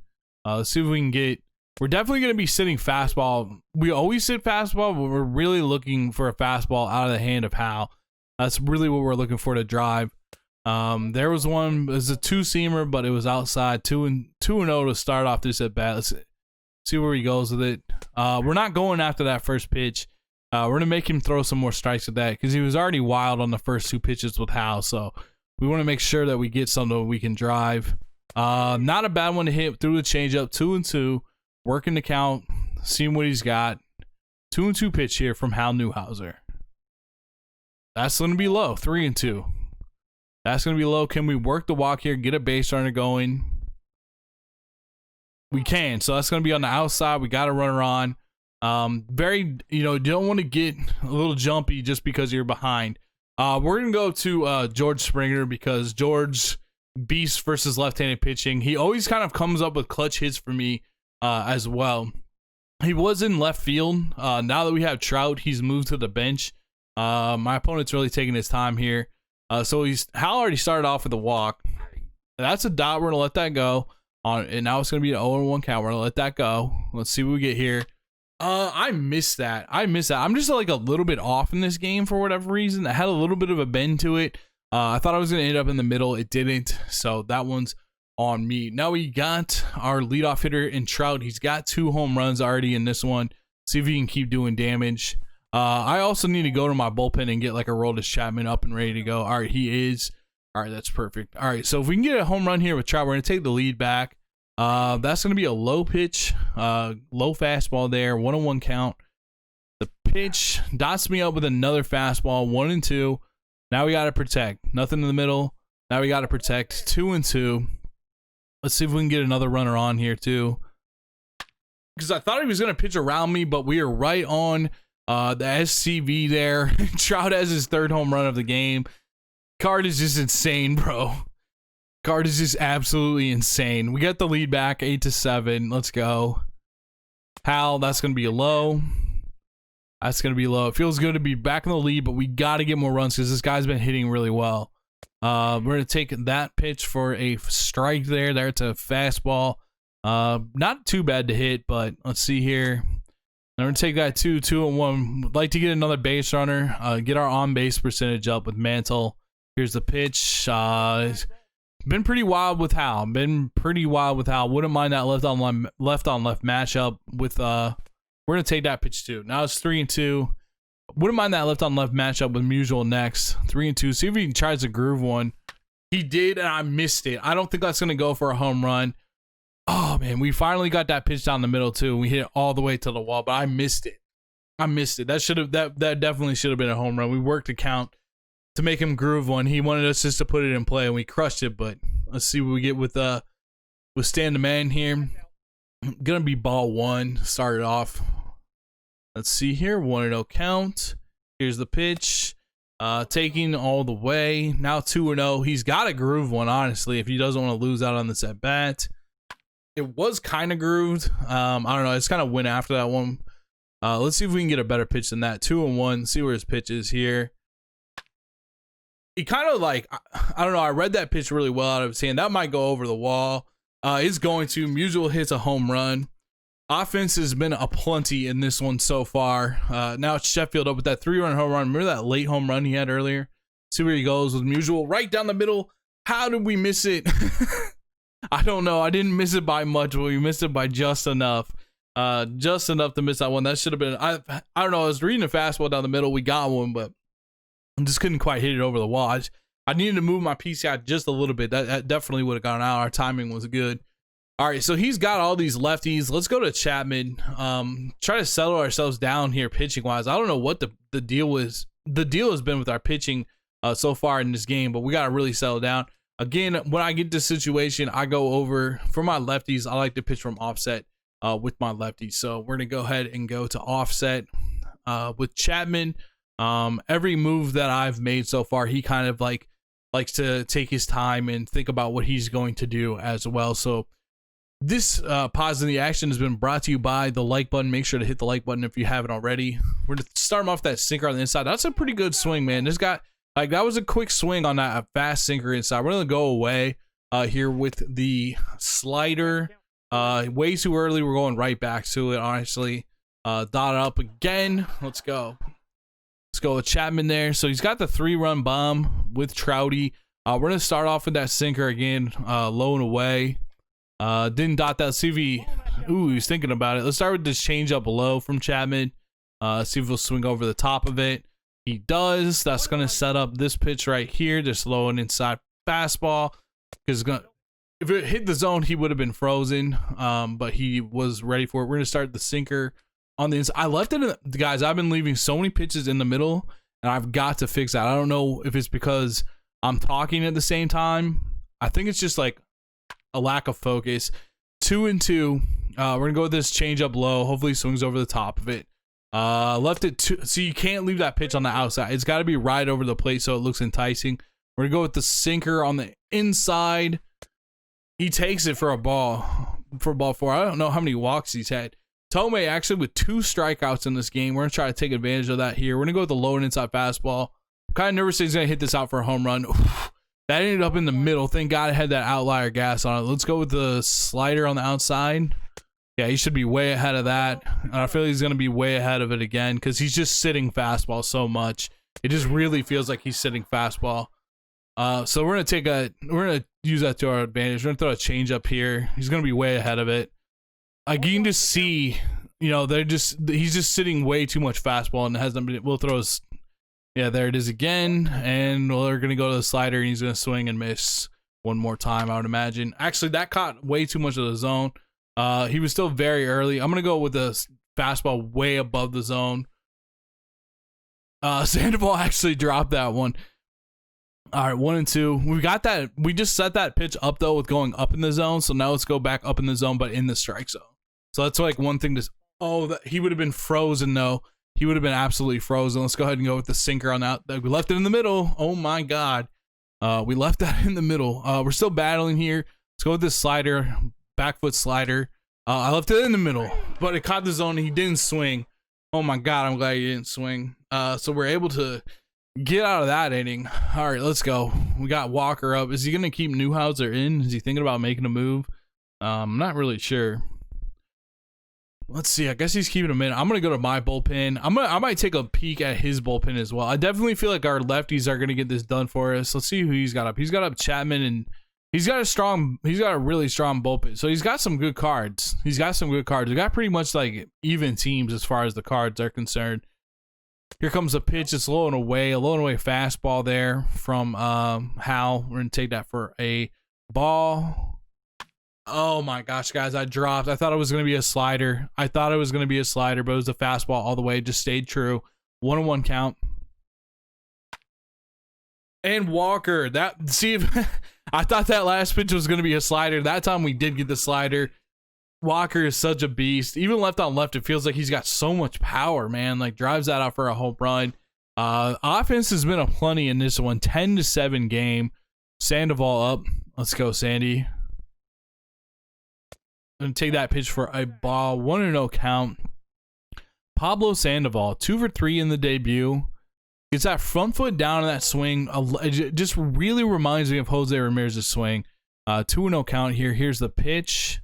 Let's see if we can get. We're definitely going to be sitting fastball. We always sit fastball, but we're really looking for a fastball out of the hand of Hal. That's really what we're looking for to drive. There was one. It was a 2-seamer, but it was outside. 2-0 to start off this at bat. Let's see where he goes with it. We're not going after that first pitch. We're gonna make him throw some more strikes with that because he was already wild on the first 2 pitches with Hal. So we want to make sure that we get something we can drive. Not a bad one to hit through the changeup. 2-2, working the count, seeing what he's got. 2-2 pitch here from Hal Newhouser. That's going to be low. 3-2. That's going to be low. Can we work the walk here? Get a base runner going? We can. So that's going to be on the outside. We got a runner on. Very, you don't want to get a little jumpy just because you're behind. We're going to go to George Springer because George beast versus left-handed pitching. He always kind of comes up with clutch hits for me as well. He was in left field. Now that we have Trout, he's moved to the bench. My opponent's really taking his time here. So Hal already started off with a walk. That's a dot. We're going to let that go. And now it's going to be an 0-1 count. We're going to let that go. Let's see what we get here. I missed that. I'm just like a little bit off in this game for whatever reason. I had a little bit of a bend to it. I thought I was going to end up in the middle. It didn't. So that one's on me. Now we got our leadoff hitter in Trout. He's got 2 home runs already in this one. See if he can keep doing damage. I also need to go to my bullpen and get like a Roldis Chapman up and ready to go. All right, he is. All right, that's perfect. All right, so if we can get a home run here with Trout, we're going to take the lead back. That's going to be a low pitch, low fastball there, 1-1 count. The pitch dots me up with another fastball, 1-2. Now we got to protect. Nothing in the middle. Now we got to protect, 2-2. Let's see if we can get another runner on here too. Because I thought he was going to pitch around me, but we are right on the SCV there. Trout has his 3rd home run of the game. Card is just insane, bro. Card is just absolutely insane. We got the lead back, 8-7. Let's go. Hal, that's going to be a low. That's going to be low. It feels good to be back in the lead, but we got to get more runs because this guy's been hitting really well. We're going to take that pitch for a strike there. It's a fastball. Not too bad to hit, but let's see here. I'm going to take that 2-1. Would like to get another base runner. Get our on-base percentage up with Mantle. Here's the pitch. Been pretty wild with Hal. Wouldn't mind that left on left matchup with we're gonna take that pitch too. Now it's 3-2. Wouldn't mind that left on left matchup with Musial next. 3-2. See if he tries to groove one. He did, and I missed it. I don't think that's gonna go for a home run. Oh man, we finally got that pitch down the middle too. We hit it all the way to the wall, but I missed it. That definitely should have been a home run. We worked the count to make him groove one. He wanted us just to put it in play, and we crushed it. But let's see what we get with Stan the Man here. Gonna be ball 1. Started off. Let's see here. 1-0 count. Here's the pitch. Taking all the way. Now 2-0. He's got to groove one, honestly, if he doesn't want to lose out on this at bat. It was kind of grooved. I don't know. It's kind of went after that one. Let's see if we can get a better pitch than that. 2-1. See where his pitch is here. He kind of like, I don't know. I read that pitch really well out of his hand. That might go over the wall. It's going to. Musial hits a home run. Offense has been a plenty in this one so far. Now it's Sheffield up with that 3-run home run. Remember that late home run he had earlier? See where he goes with Musial right down the middle. How did we miss it? I don't know. I didn't miss it by much, but we missed it by just enough. Just enough to miss that one. That should have been, I don't know. I was reading a fastball down the middle. We got one, but I just couldn't quite hit it over the wall. I needed to move my PCI just a little bit. That definitely would have gone out. Our timing was good. All right, so he's got all these lefties. Let's go to Chapman. Try to settle ourselves down here pitching-wise. I don't know what the deal was. The deal has been with our pitching so far in this game, but we got to really settle down. Again, when I get this situation, I go over for my lefties. I like to pitch from offset with my lefties. So we're going to go ahead and go to offset with Chapman. Every move that I've made so far, he kind of likes to take his time and think about what he's going to do as well. So this Pause in the Action has been brought to you by the like button. Make sure to hit the like button if you haven't already. We're going to start him off that sinker on the inside. That's a pretty good swing, man. This guy, that was a quick swing on that fast sinker inside. We're going to go away here with the slider. Way too early. We're going right back to it, honestly. Dot up again. Let's go. Let's go with Chapman there. So he's got the 3-run bomb with Trouty. We're going to start off with that sinker again, low and away. Didn't dot that. See if he's thinking about it. Let's start with this change up low from Chapman. See if he'll swing over the top of it. He does. That's going to set up this pitch right here, just low and inside fastball. Because if it hit the zone, he would have been frozen. But he was ready for it. We're going to start the sinker on the inside. I left it in guys, I've been leaving so many pitches in the middle, and I've got to fix that. I don't know if it's because I'm talking at the same time. I think it's just like a lack of focus. 2-2. We're gonna go with this change up low. Hopefully swings over the top of it. Left it to, so you can't leave that pitch on the outside. It's got to be right over the plate so it looks enticing. We're gonna go with the sinker on the inside. He takes it for a ball, ball four. I don't know how many walks he's had. Tomei actually with 2 strikeouts in this game. We're gonna try to take advantage of that here. We're gonna go with the low and inside fastball. Kind of nervous that he's gonna hit this out for a home run. Oof. That ended up in the middle. Thank God it had that outlier gas on it. Let's go with the slider on the outside. Yeah, he should be way ahead of that. And I feel like he's going to be way ahead of it again because he's just sitting fastball so much. It just really feels like he's sitting fastball. So we're going to use that to our advantage. We're going to throw a change up here. He's going to be way ahead of it. Like, you can just see, you know, he's just sitting way too much fastball and hasn't been, we'll throw his, yeah, there it is again. And we're going to go to the slider and he's going to swing and miss one more time, I would imagine. Actually, that caught way too much of the zone. He was still very early. I'm going to go with the fastball way above the zone. Sandoval actually dropped that one. All right, 1-2. We got that. We just set that pitch up, though, with going up in the zone. So now let's go back up in the zone, but in the strike zone. So that's like one thing to... Oh, he would have been frozen, though. He would have been absolutely frozen. Let's go ahead and go with the sinker on that. We left it in the middle. Oh, my God. We left that in the middle. We're still battling here. Let's go with this slider. Back foot slider. I left it in the middle, but it caught the zone and he didn't swing. Oh my God, I'm glad he didn't swing. So we're able to get out of that inning. All right, let's go. We got Walker up. Is he going to keep Newhouser in? Is he thinking about making a move? I'm not really sure. Let's see. I guess he's keeping him in. I'm going to go to my bullpen. I might take a peek at his bullpen as well. I definitely feel like our lefties are going to get this done for us. Let's see who he's got up. He's got up Chapman, and he's got a really strong bullpen. So he's got some good cards. We got pretty much like even teams as far as the cards are concerned. Here comes the pitch. It's low and away fastball there from Hal. We're going to take that for a ball. Oh my gosh, guys, I dropped. I thought it was going to be a slider. But it was a fastball all the way. Just stayed true. 1-1 count. And Walker, I thought that last pitch was going to be a slider. That time we did get the slider. Walker is such a beast. Even left on left, it feels like he's got so much power, man. Like, drives that out for a home run. Offense has been a plenty in this one. 10-7 game. Sandoval up. Let's go, Sandy. I'm going to take that pitch for a ball. 1-0 count. Pablo Sandoval, 2 for 3 in the debut. Gets that front foot down in that swing. It just really reminds me of Jose Ramirez's swing. 2-0 count here. Here's the pitch.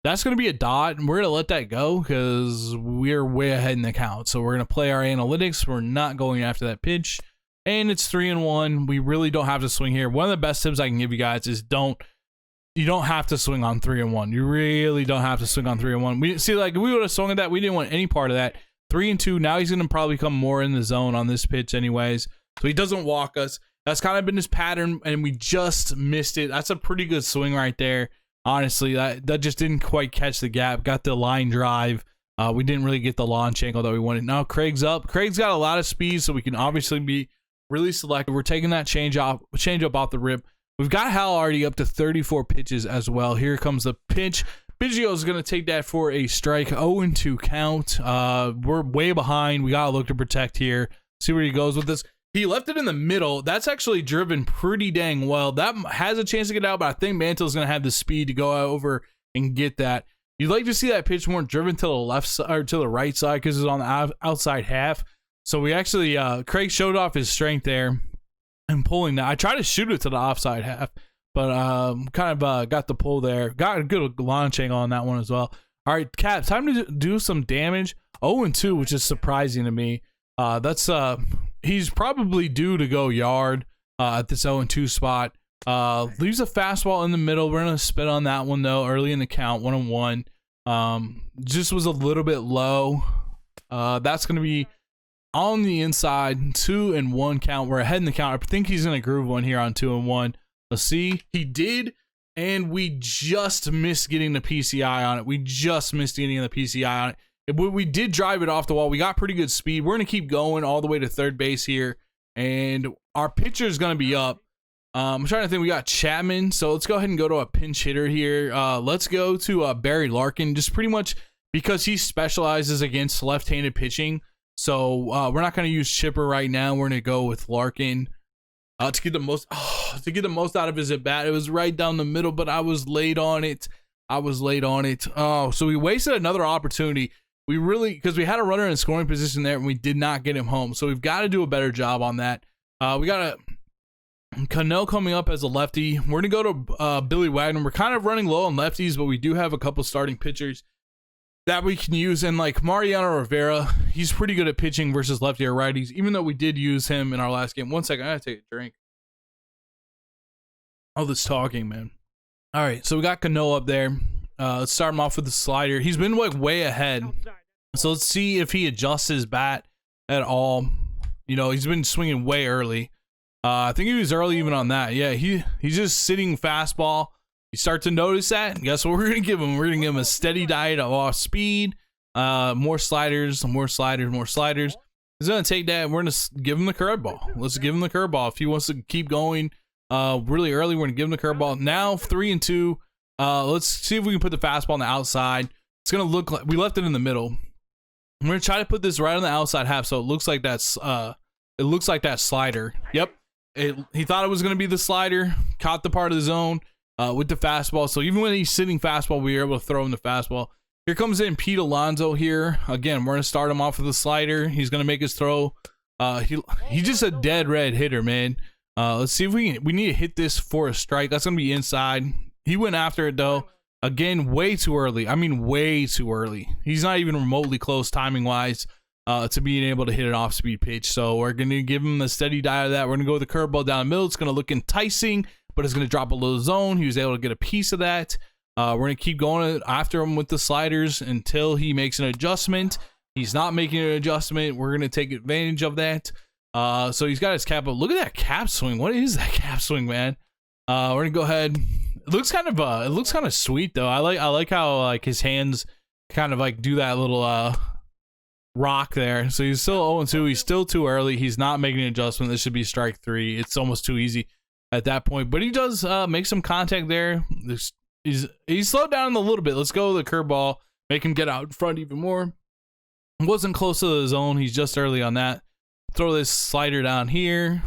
That's going to be a dot, and we're going to let that go because we're way ahead in the count. So we're going to play our analytics. We're not going after that pitch. And it's 3-1. We really don't have to swing here. One of the best tips I can give you guys is you don't have to swing on 3-1. You really don't have to swing on 3-1. We see, like, if we would have swung at that, we didn't want any part of that. 3-2. Now he's going to probably come more in the zone on this pitch anyways. So he doesn't walk us. That's kind of been his pattern, and we just missed it. That's a pretty good swing right there. Honestly, that just didn't quite catch the gap. Got the line drive. We didn't really get the launch angle that we wanted. Now Craig's up. Craig's got a lot of speed, so we can obviously be really selective. We're taking that change up off the rip. We've got Hal already up to 34 pitches as well. Here comes the pitch. Biggio's going to take that for a strike. 0-2 count. We're way behind. We got to look to protect here. See where he goes with this. He left it in the middle. That's actually driven pretty dang well. That has a chance to get out, but I think Mantle's going to have the speed to go over and get that. You'd like to see that pitch more driven to the left side or to the right side because it's on the outside half. So we actually, Craig showed off his strength there and pulling that. I tried to shoot it to the offside half, but kind of got the pull there. Got a good launch angle on that one as well. All right, Cap, time to do some damage. 0-2, which is surprising to me. He's probably due to go yard at this 0-2 spot. Leaves a fastball in the middle. We're going to spit on that one, though, early in the count, 1-1. Just was a little bit low. That's going to be on the inside, 2-1 count. We're ahead in the count. I think he's going to groove one here on 2-1. Let's see. He did, and we just missed getting the PCI on it. We did drive it off the wall. We got pretty good speed. We're going to keep going all the way to third base here. And our pitcher is going to be up. I'm trying to think. We got Chapman. So let's go ahead and go to a pinch hitter here. Let's go to Barry Larkin, just pretty much because he specializes against left-handed pitching. So we're not going to use Chipper right now. We're going to go with Larkin to get the most out of his at bat. It was right down the middle, but I was late on it. Oh, so we wasted another opportunity. We really, because we had a runner in scoring position there and we did not get him home. So we've got to do a better job on that. We got Cano coming up as a lefty. We're going to go to Billy Wagner. We're kind of running low on lefties, but we do have a couple starting pitchers that we can use. And like Mariano Rivera, he's pretty good at pitching versus lefty or righties, even though we did use him in our last game. 1 second, I gotta take a drink. All this talking, man. All right, so we got Cano up there. Let's start him off with the slider. He's been like way ahead. So let's see if he adjusts his bat at all. You know, he's been swinging way early. I think he was early even on that. Yeah, he's just sitting fastball. You start to notice that. Guess what we're going to give him? We're going to give him a steady diet of off speed, more sliders. He's going to take that. We're going to give him the curveball. Let's give him the curveball. If he wants to keep going really early, we're going to give him the curveball. Now 3-2. Let's see if we can put the fastball on the outside. It's going to look like we left it in the middle. I'm going to try to put this right on the outside half so it looks like that's that slider. Yep. He thought it was going to be the slider, caught the part of the zone with the fastball. So even when he's sitting fastball, we were able to throw him the fastball. Here comes in Pete Alonso here. Again, we're going to start him off with the slider. He's going to make his throw. He's just a dead red hitter, man. Let's see if we need to hit this for a strike. That's going to be inside. He went after it, though. Again, way too early. I mean, way too early. He's not even remotely close timing-wise to being able to hit an off-speed pitch. So we're going to give him a steady diet of that. We're going to go with the curveball down the middle. It's going to look enticing, but it's going to drop below the zone. He was able to get a piece of that. We're going to keep going after him with the sliders until he makes an adjustment. He's not making an adjustment. We're going to take advantage of that. So he's got his cap up. Look at that cap swing. What is that cap swing, man? We're going to go ahead. It looks kind of sweet though. I like how like his hands kind of like do that little rock there. So he's still 0-2. He's still too early. He's not making an adjustment. This should be strike 3. It's almost too easy at that point. But he does make some contact there. He's slowed down a little bit. Let's go with the curveball. Make him get out in front even more. Wasn't close to the zone. He's just early on that. Throw this slider down here.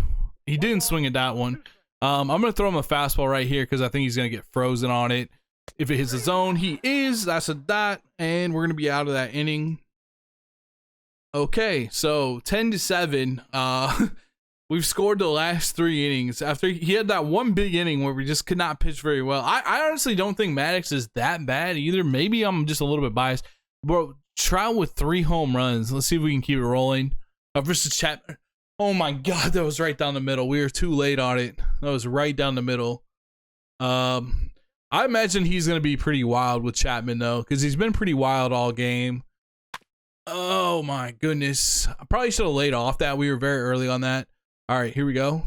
He didn't swing at that one. I'm going to throw him a fastball right here because I think he's going to get frozen on it. If it hits the zone, he is. That's a dot, and we're going to be out of that inning. Okay, so 10-7. We've scored the last 3 innings. After he had that one big inning where we just could not pitch very well. I honestly don't think Maddox is that bad either. Maybe I'm just a little bit biased. Bro, Trout with 3 home runs. Let's see if we can keep it rolling. Versus Chapman. Oh my God, that was right down the middle. We were too late on it. That was right down the middle. I imagine he's going to be pretty wild with Chapman, though, because he's been pretty wild all game. Oh my goodness. I probably should have laid off that. We were very early on that. All right, here we go.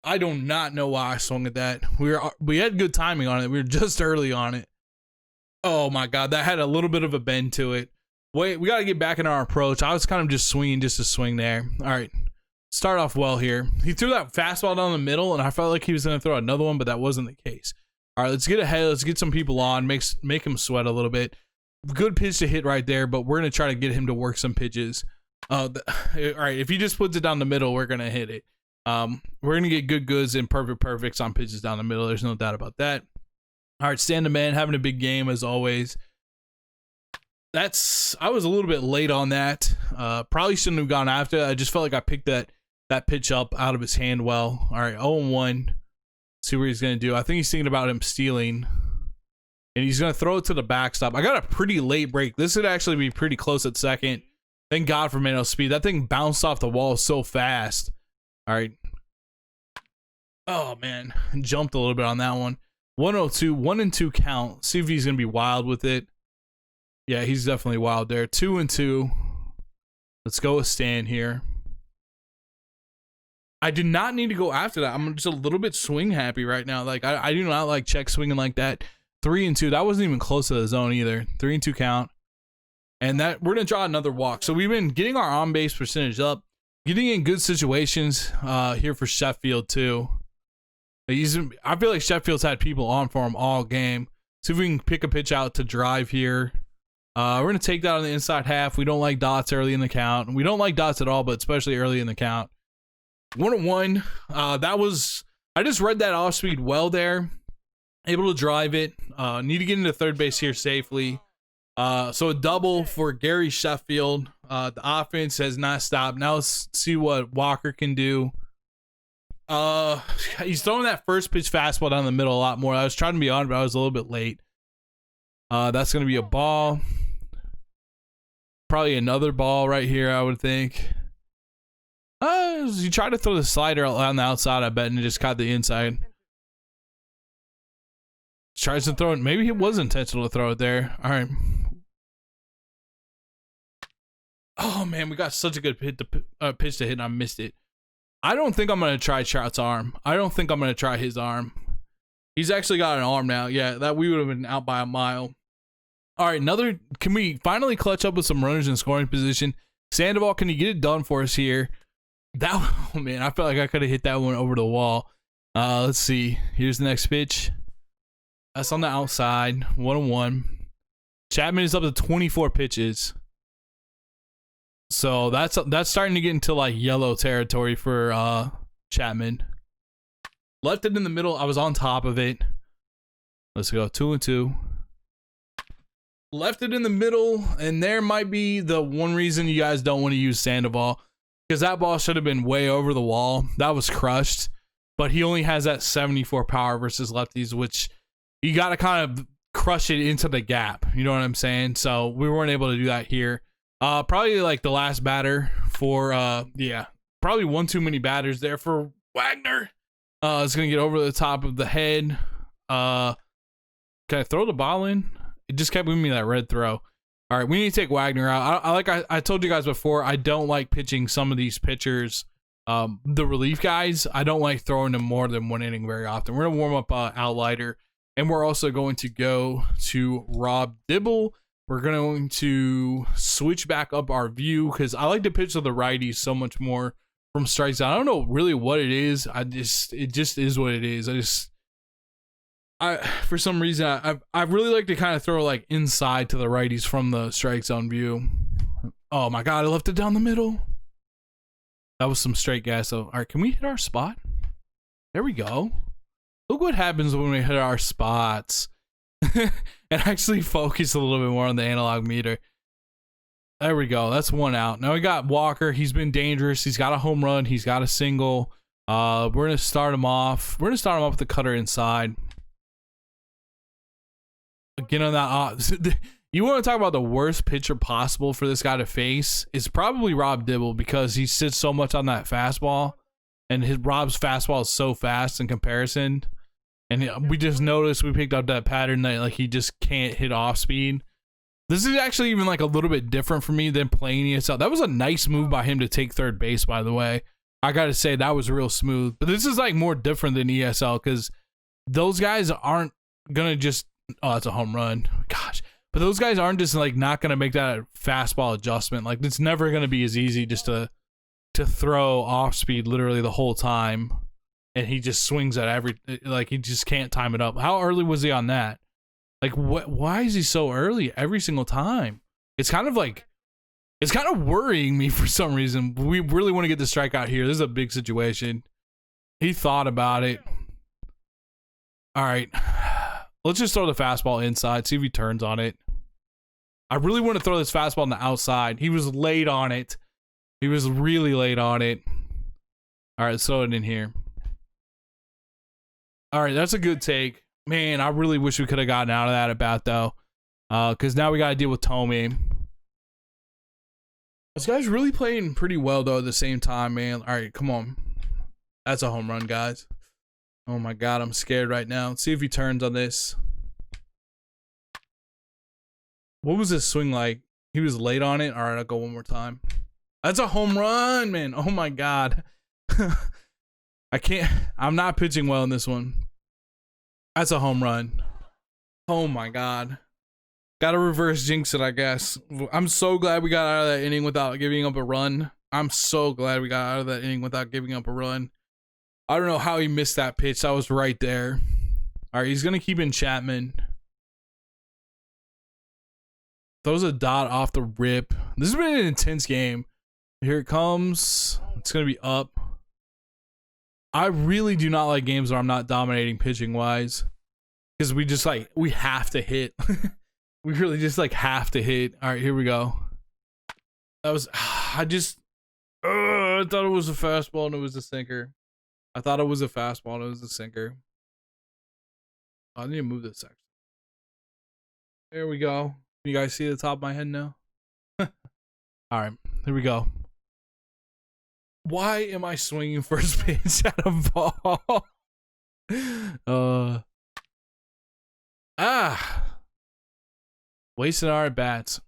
I do not know why I swung at that. We had good timing on it. We were just early on it. Oh my God, that had a little bit of a bend to it. Wait, we got to get back in our approach. I was kind of just swinging just to swing there. All right, start off well here. He threw that fastball down the middle, and I felt like he was going to throw another one, but that wasn't the case. All right, let's get ahead. Let's get some people on. Make him sweat a little bit. Good pitch to hit right there, but we're going to try to get him to work some pitches. All right, if he just puts it down the middle, we're going to hit it. We're going to get good goods and perfects on pitches down the middle. There's no doubt about that. All right, stand the man, having a big game as always. I was a little bit late on that. Probably shouldn't have gone after it. I just felt like I picked that pitch up out of his hand well. All right, 0-1. See what he's going to do. I think he's thinking about him stealing. And he's going to throw it to the backstop. I got a pretty late break. This would actually be pretty close at second. Thank God for Mano's speed. That thing bounced off the wall so fast. All right. Oh, man. Jumped a little bit on that one. 1-0-2. 1-2 count. See if he's going to be wild with it. Yeah, he's definitely wild there. 2-2. Let's go with Stan here. I did not need to go after that. I'm just a little bit swing happy right now. Like I do not like check swinging like that. 3-2. That wasn't even close to the zone either. 3-2 count. and that we're gonna draw another walk. So we've been getting our on base percentage up, getting in good situations here for Sheffield too. I feel like Sheffield's had people on for him all game. See if we can pick a pitch out to drive here. We're gonna take that on the inside half. We don't like dots early in the count. We don't like dots at all, but especially early in the count. 1-1. I just read that off speed well there. Able to drive it. Need to get into third base here safely. So a double for Gary Sheffield. The offense has not stopped. Now let's see what Walker can do. He's throwing that first pitch fastball down the middle a lot more. I was trying to be on, but I was a little bit late. That's going to be a ball. Probably another ball right here, I would think. You try to throw the slider on the outside, I bet, and it just caught the inside. Tries to throw it. Maybe it was intentional to throw it there. All right. Oh, man, we got such a good pitch to hit, and I missed it. I don't think I'm going to try Trout's arm. I don't think I'm going to try his arm. He's actually got an arm now. Yeah, that we would have been out by a mile. All right, can we finally clutch up with some runners in scoring position? Sandoval, can you get it done for us here? Oh man, I felt like I could have hit that one over the wall. Let's see. Here's the next pitch. That's on the outside. 1-1. Chapman is up to 24 pitches. So that's starting to get into like yellow territory for Chapman. Left it in the middle. I was on top of it. Let's go 2-2. Left it in the middle, and there might be the one reason you guys don't want to use Sandoval, because that ball should have been way over the wall. That was crushed, but he only has that 74 power versus lefties, which you got to kind of crush it into the gap. You know what I'm saying? So we weren't able to do that here. Probably like the last batter for, probably one too many batters there for Wagner. It's going to get over the top of the head. Can I throw the ball in? It just kept giving me that red throw. All right, we need to take Wagner out. I told you guys before, I don't like pitching some of these pitchers. The relief guys, I don't like throwing them more than one inning very often. We're going to warm up Outlighter, and we're also going to go to Rob Dibble. We're going to switch back up our view because I like to pitch to the righties so much more from strikes. I don't know really what it is. It just is what it is. For some reason, I really like to kind of throw like inside to the righties from the strike zone view. Oh my God, I left it down the middle. That was some straight gas though. All right, can we hit our spot? There we go. Look what happens when we hit our spots. And actually focus a little bit more on the analog meter. There we go. That's one out. Now we got Walker. He's been dangerous. He's got a home run. He's got a single. We're going to start him off. We're going to start him off with the cutter inside. Again on that, you want to talk about the worst pitcher possible for this guy to face is probably Rob Dibble, because he sits so much on that fastball, and Rob's fastball is so fast in comparison. And we just noticed, we picked up that pattern that like he just can't hit off speed. This is actually even like a little bit different for me than playing ESL. That was a nice move by him to take third base, by the way. I got to say that was real smooth. But this is like more different than ESL because those guys aren't going to just, oh, that's a home run. Gosh. But those guys aren't just like not going to make that fastball adjustment. Like it's never going to be as easy just to throw off speed literally the whole time. And he just swings at like he just can't time it up. How early was he on that? Like why is he so early every single time? It's kind of worrying me for some reason. We really want to get the strikeout here. This is a big situation. He thought about it. All right. Let's just throw the fastball inside, see if he turns on it. I really want to throw this fastball on the outside. He was late on it. He was really late on it. All right, let's throw it in here. All right, that's a good take. Man, I really wish we could have gotten out of that at bat, though. Because now we got to deal with Tommy. This guy's really playing pretty well, though, at the same time, man. All right, come on. That's a home run, guys. Oh, my God, I'm scared right now. Let's see if he turns on this. What was his swing like? He was late on it. All right, I'll go one more time. That's a home run, man. Oh, my God. I'm not pitching well in this one. That's a home run. Oh my God. Gotta reverse jinx it, I guess. I'm so glad we got out of that inning without giving up a run. I'm so glad we got out of that inning without giving up a run. I don't know how he missed that pitch. That was right there. All right, he's going to keep in Chapman. Throws a dot off the rip. This has been an intense game. Here it comes. It's going to be up. I really do not like games where I'm not dominating pitching-wise. Because we have to hit. We really just have to hit. All right, here we go. That was, I thought it was a fastball and it was a sinker. I thought it was a fastball and it was a sinker. I need to move this section. There we go. You guys see the top of my head now? All right, here we go. Why am I swinging first pitch at a ball? Wasting our bats.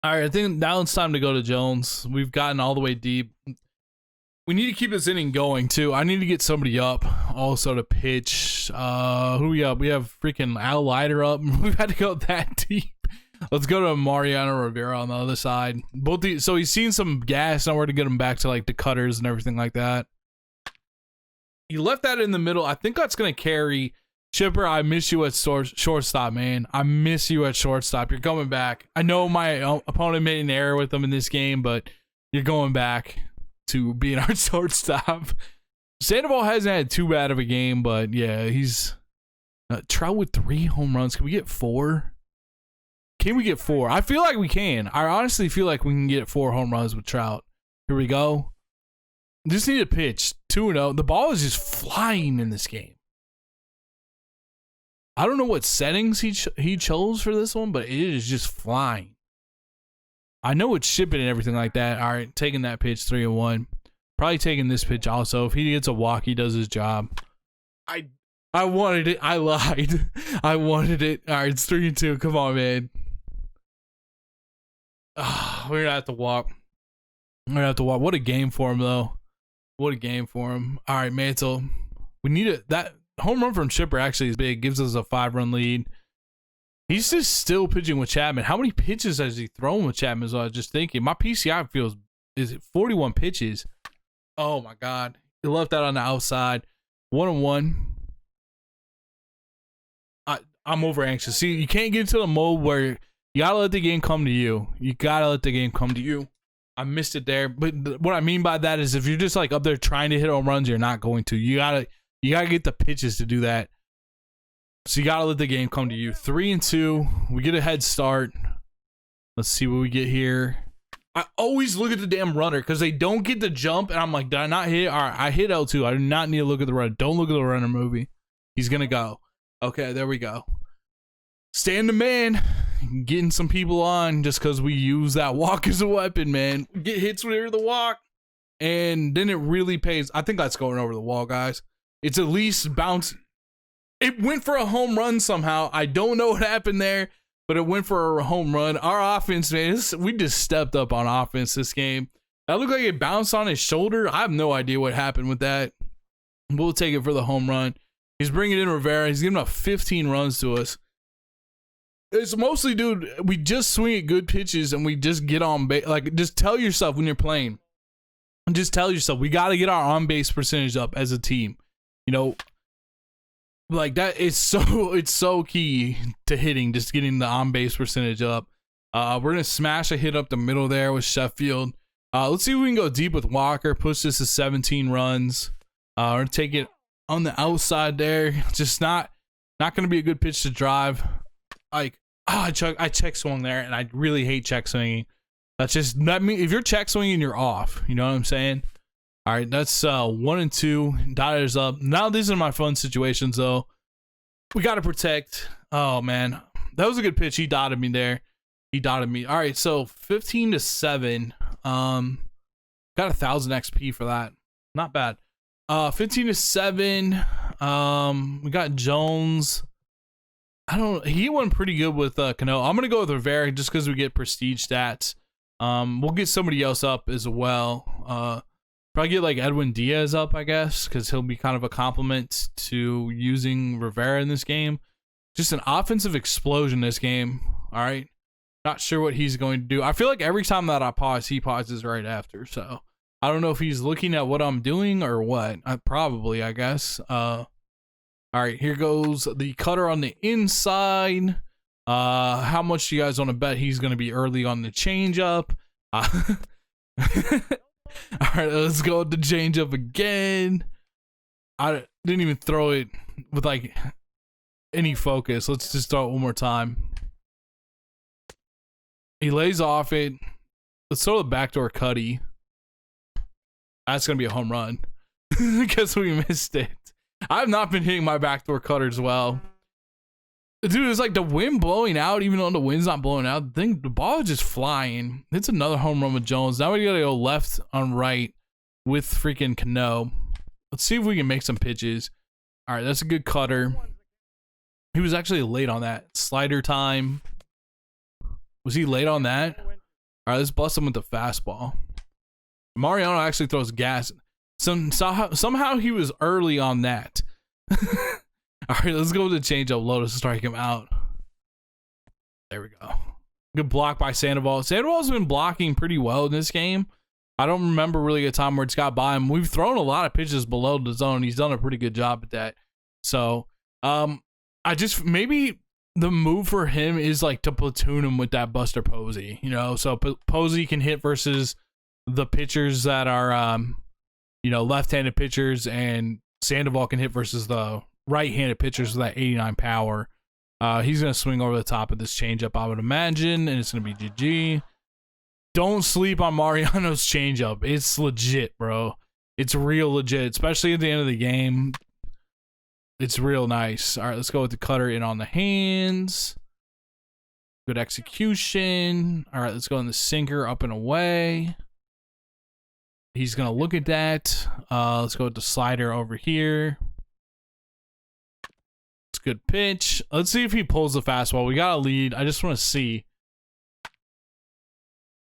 All right, I think now it's time to go to Jones. We've gotten all the way deep. We need to keep this inning going too. I need to get somebody up also to pitch. Who we up? We have freaking Al Leiter up. We've had to go that deep. Let's go to Mariano Rivera on the other side. So he's seen some gas. Now we're to get him back to the cutters and everything like that. He left that in the middle. I think that's gonna carry. Chipper, I miss you at shortstop, man. I miss you at shortstop. You're coming back. I know my opponent made an error with him in this game, but you're going back to being our shortstop. Sandoval hasn't had too bad of a game, but yeah, he's Trout with 3 home runs. Can we get 4? Can we get 4? I feel like we can. I honestly feel like we can get 4 home runs with Trout. Here we go. Just need a pitch. 2-0. The ball is just flying in this game. I don't know what settings he chose for this one, but it is just flying. I know it's shipping and everything like that. All right, taking that pitch 3-1. Probably taking this pitch also. If he gets a walk, he does his job. I wanted it. I lied. I wanted it. All right, it's 3-2. Come on, man. We're gonna have to walk. What a game for him, though. What a game for him. All right, Mantle. We need it. That home run from Chipper actually is big. Gives us a 5-run lead. He's just still pitching with Chapman. How many pitches has he thrown with Chapman? Is what I was just thinking. My PCI feels is it 41 pitches. Oh my God. He left that on the outside. 1-1. I'm over anxious. See, you can't get into the mode where you gotta let the game come to you. You gotta let the game come to you. I missed it there. But what I mean by that is if you're just up there trying to hit home runs, you're not going to. You gotta get the pitches to do that. So you gotta let the game come to you. 3-2. We get a head start. Let's see what we get here. I always look at the damn runner because they don't get the jump, and I'm like, did I not hit? All right, I hit L2. I do not need to look at the runner. Don't look at the runner movie. He's gonna go. Okay, there we go. Stand the man. Getting some people on just because we use that walk as a weapon, man. Get hits near the walk, and then it really pays. I think that's going over the wall, guys. It's at least bounce. It went for a home run somehow. I don't know what happened there, but it went for a home run. Our offense, man, we just stepped up on offense this game. That looked like it bounced on his shoulder. I have no idea what happened with that. We'll take it for the home run. He's bringing in Rivera. He's giving up 15 runs to us. It's mostly, dude, we just swing at good pitches and we just get on base. Just tell yourself when you're playing. Just tell yourself, we got to get our on-base percentage up as a team. That is it's so key to hitting, just getting the on-base percentage up. We're going to smash a hit up the middle there with Sheffield. Let's see if we can go deep with Walker. Push this to 17 runs. We're going to take it on the outside there. Just not going to be a good pitch to drive. I check swung there, and I really hate check swinging. That's just not me. If you're check swinging, you're off. You know what I'm saying? All right, that's 1-2. Dyer's up. Now these are my fun situations, though. We got to protect. Oh, man. That was a good pitch. He dotted me there. He dotted me. All right, so 15-7. Got 1,000 XP for that. Not bad. 15-7. We got Jones. He went pretty good with Cano. I'm going to go with Rivera just because we get prestige stats. We'll get somebody else up as well. Probably get Edwin Diaz up, I guess, because he'll be kind of a compliment to using Rivera in this game. just an offensive explosion this game. All right. Not sure what he's going to do. I feel like every time that I pause, he pauses right after. So I don't know if he's looking at what I'm doing or what. Probably, I guess. All right, here goes the cutter on the inside. How much do you guys want to bet he's going to be early on the changeup? All right, let's go with the changeup again. I didn't even throw it with like any focus. Let's just throw it one more time. He lays off it. Let's throw the backdoor cutty. That's going to be a home run. Guess we missed it. I've not been hitting my backdoor cutters well. Dude, it's like the wind blowing out, even though the wind's not blowing out. The ball is just flying. It's another home run with Jones. Now we got to go left on right with freaking Cano. Let's see if we can make some pitches. All right, that's a good cutter. He was actually late on that. Slider time. Was he late on that? All right, let's bust him with the fastball. Mariano actually throws gas. Somehow he was early on that. All right, let's go with the changeup low to strike him out. There we go. Good block by Sandoval. Sandoval's been blocking pretty well in this game. I don't remember really a time where it's got by him. We've thrown a lot of pitches below the zone. He's done a pretty good job at that. So, I just maybe the move for him is like to platoon him with that Buster Posey, you know, so Posey can hit versus the pitchers that are, you know, left-handed pitchers, and Sandoval can hit versus the right-handed pitchers with that 89 power. He's going to swing over the top of this changeup, I would imagine, and it's going to be GG. Don't sleep on Mariano's changeup. It's legit, bro. It's real legit, especially at the end of the game. It's real nice. All right, let's go with the cutter in on the hands. Good execution. All right, let's go in the sinker up and away. He's going to look at that. Let's go with the slider over here. It's a good pitch. Let's see if he pulls the fastball. We got a lead. I just want to see.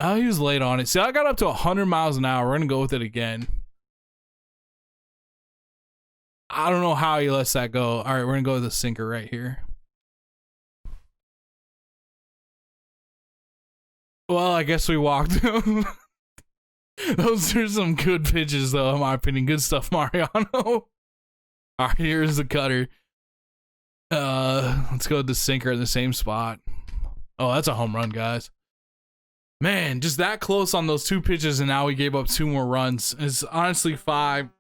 Oh, he was late on it. See, I got up to 100 miles an hour. We're going to go with it again. I don't know how he lets that go. All right, we're going to go with the sinker right here. Well, I guess we walked him. Those are some good pitches, though, in my opinion. Good stuff, Mariano. All right, here's the cutter. Let's go with the sinker in the same spot. Oh, that's a home run, guys. Man, just that close on those two pitches, and now we gave up 2 more runs. It's honestly 5.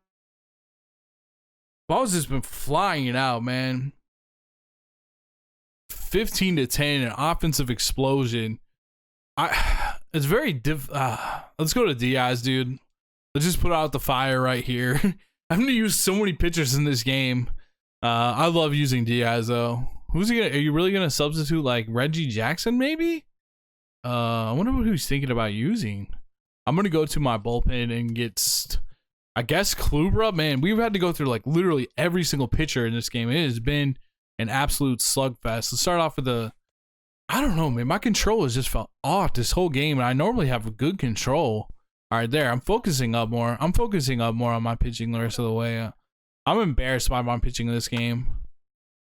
Ball's just been flying out, man. 15-10, an offensive explosion. It's very let's go to Diaz, dude. Let's just put out the fire right here. I'm gonna use so many pitchers in this game. I love using Diaz though. Who's he gonna? Are you really gonna substitute like Reggie Jackson? Maybe. I wonder what he's thinking about using. I'm gonna go to my bullpen and get. I guess Kluber. Man, we've had to go through like literally every single pitcher in this game. It has been an absolute slugfest. Let's start off with the. I don't know, man. My control has just felt off this whole game, and I normally have a good control. All right, there. I'm focusing up more. I'm focusing up more on my pitching the rest of the way. I'm embarrassed by my pitching in this game.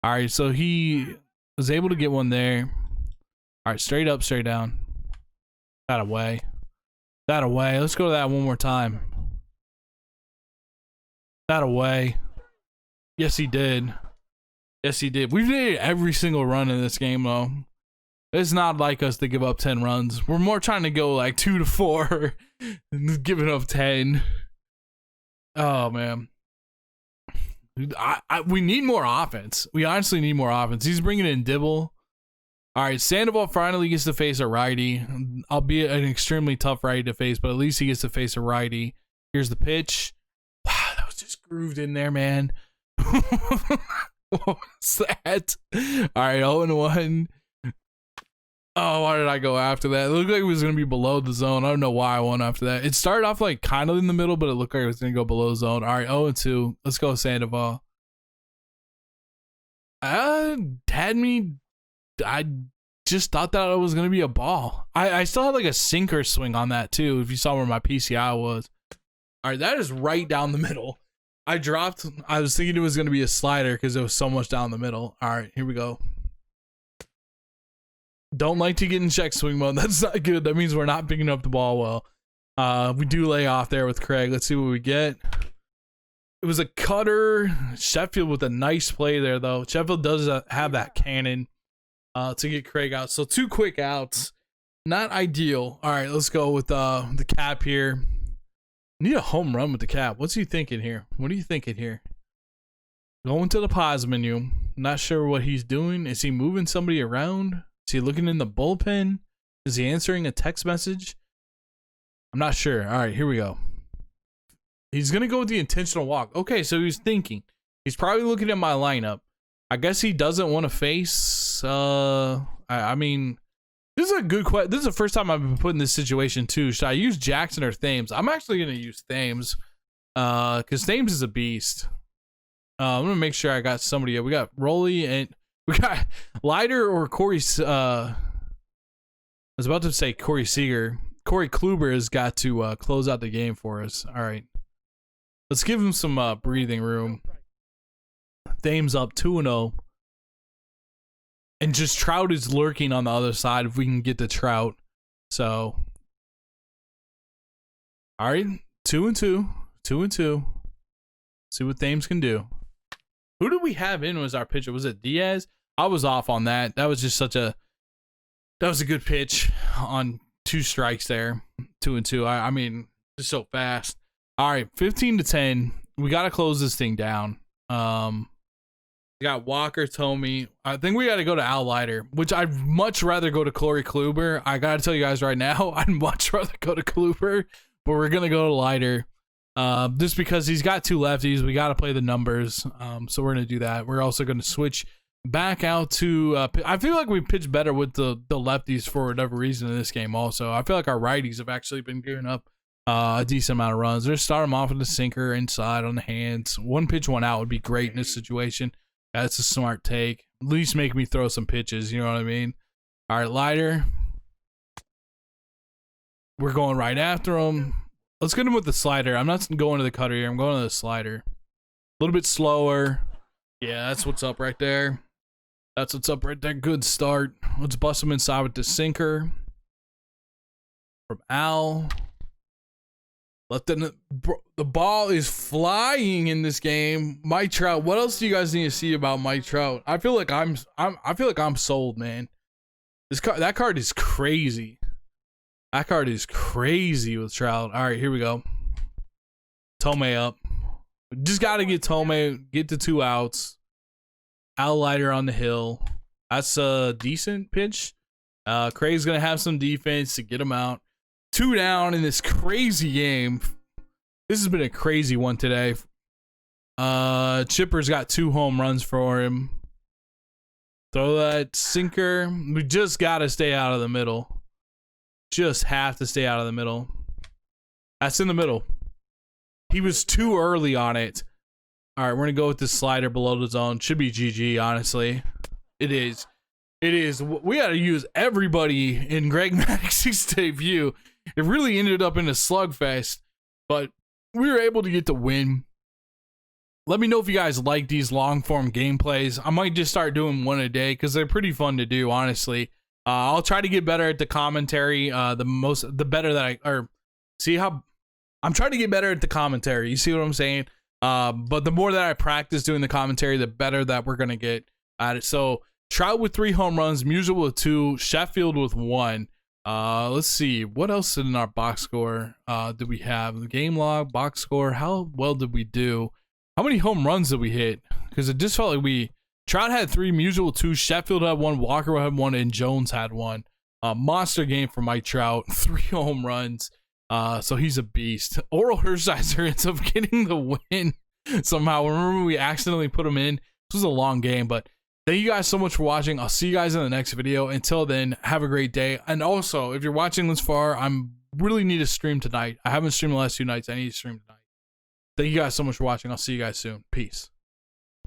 All right, so he was able to get one there. All right, straight up, straight down. That away. That away. Let's go to that one more time. That away. Yes, he did. Yes, he did. We've made every single run in this game, though. It's not like us to give up 10 runs. We're more trying to go like 2 to 4 and giving up 10. Oh, man. We need more offense. We honestly need more offense. He's bringing in Dibble. All right, Sandoval finally gets to face a righty, albeit an extremely tough righty to face, but at least he gets to face a righty. Here's the pitch. Wow, that was just grooved in there, man. What was that? All right, 0-1. Oh, why did I go after that? It looked like it was going to be below the zone. I don't know why I went after that. It started off like kind of in the middle, but it looked like it was going to go below zone. All right, 0-2. Let's go Sandoval. Had me. I just thought that it was going to be a ball. I still had like a sinker swing on that too, if you saw where my PCI was. All right, that is right down the middle. I was thinking it was going to be a slider because it was so much down the middle. All right, here we go. Don't like to get in check swing mode. That's not good. That means we're not picking up the ball well. We do lay off there with Craig. Let's see what we get. It was a cutter. Sheffield with a nice play there, though. Sheffield does have that cannon to get Craig out. So 2 quick outs. Not ideal. All right, let's go with the cap here. Need a home run with the cap. What's he thinking here? What are you thinking here? Going to the pause menu. Not sure what he's doing. Is he moving somebody around? Is he looking in the bullpen? Is he answering a text message? I'm not sure. All right, here we go. He's going to go with the intentional walk. Okay, so he's thinking. He's probably looking at my lineup. I guess he doesn't want to face... I mean, this is a good question. This is the first time I've been put in this situation, too. Should I use Jackson or Thames? I'm actually going to use Thames. Because Thames is a beast. I'm going to make sure I got somebody. We got Rolly and... We got Leiter or Corey... I was about to say Corey Seager. Corey Kluber has got to close out the game for us. All right. Let's give him some breathing room. Thames up 2-0. And just Trout is lurking on the other side if we can get the Trout. So. All right. 2-2. 2-2. See what Thames can do. Who did we have in as our pitcher? Was it Diaz? I was off on that. That was just that was a good pitch on 2 strikes there. 2-2. I mean, just so fast. All right, 15-10. We got to close this thing down. We got Walker, Tomey. I think we got to go to Al Leiter, which I'd much rather go to Corey Kluber. I got to tell you guys right now, I'd much rather go to Kluber, but we're going to go to Leiter. Just because he's got 2 lefties, we got to play the numbers. So we're going to do that. We're also going to switch back out to I feel like we pitched better with the lefties for whatever reason in this game. Also, I feel like our righties have actually been giving up a decent amount of runs. Just start them off with a sinker inside on the hands. 1 pitch, 1 out would be great in this situation. That's a smart take. At least make me throw some pitches. You know what I mean? All right, Leiter. We're going right after him. Let's get him with the slider. I'm not going to the cutter here. I'm going to the slider. A little bit slower. Yeah, that's what's up right there. That's what's up right there. Good start. Let's bust him inside with the sinker. From Al. The ball is flying in this game. Mike Trout. What else do you guys need to see about Mike Trout? I feel like I'm sold, man. That card is crazy. That card is crazy with Trout. All right, here we go. Tomey up. Just got to get Tomey, get the 2 outs. Al Leiter on the hill. That's a decent pitch. Craig's going to have some defense to get him out. 2 down in this crazy game. This has been a crazy one today. Chipper's got 2 home runs for him. Throw that sinker. We just got to stay out of the middle. Just have to stay out of the middle. That's in the middle. He was too early on it. All right, we're going to go with this slider below the zone. Should be GG, honestly. It is. It is. We got to use everybody in Greg Maddux's debut. It really ended up in a slugfest, but we were able to get the win. Let me know if you guys like these long-form gameplays. I might just start doing 1 a day because they're pretty fun to do, honestly. I'll try to get better at the commentary. The better that I'm trying to get better at the commentary. You see what I'm saying? But the more that I practice doing the commentary, the better that we're gonna get at it. So Trout with 3 home runs, Musial with 2, Sheffield with 1. Let's see what else in our box score did we have? The game log, box score. How well did we do? How many home runs did we hit? Because it just felt like Trout had 3, Musial 2, Sheffield had 1, Walker had 1, and Jones had 1. Monster game for Mike Trout. 3 home runs. So he's a beast. Oral Hershiser ends up getting the win somehow. Remember, we accidentally put him in. This was a long game, but thank you guys so much for watching. I'll see you guys in the next video. Until then, have a great day. And also, if you're watching this far, I'm really need to stream tonight. I haven't streamed the last 2 nights. I need to stream tonight. Thank you guys so much for watching. I'll see you guys soon. Peace.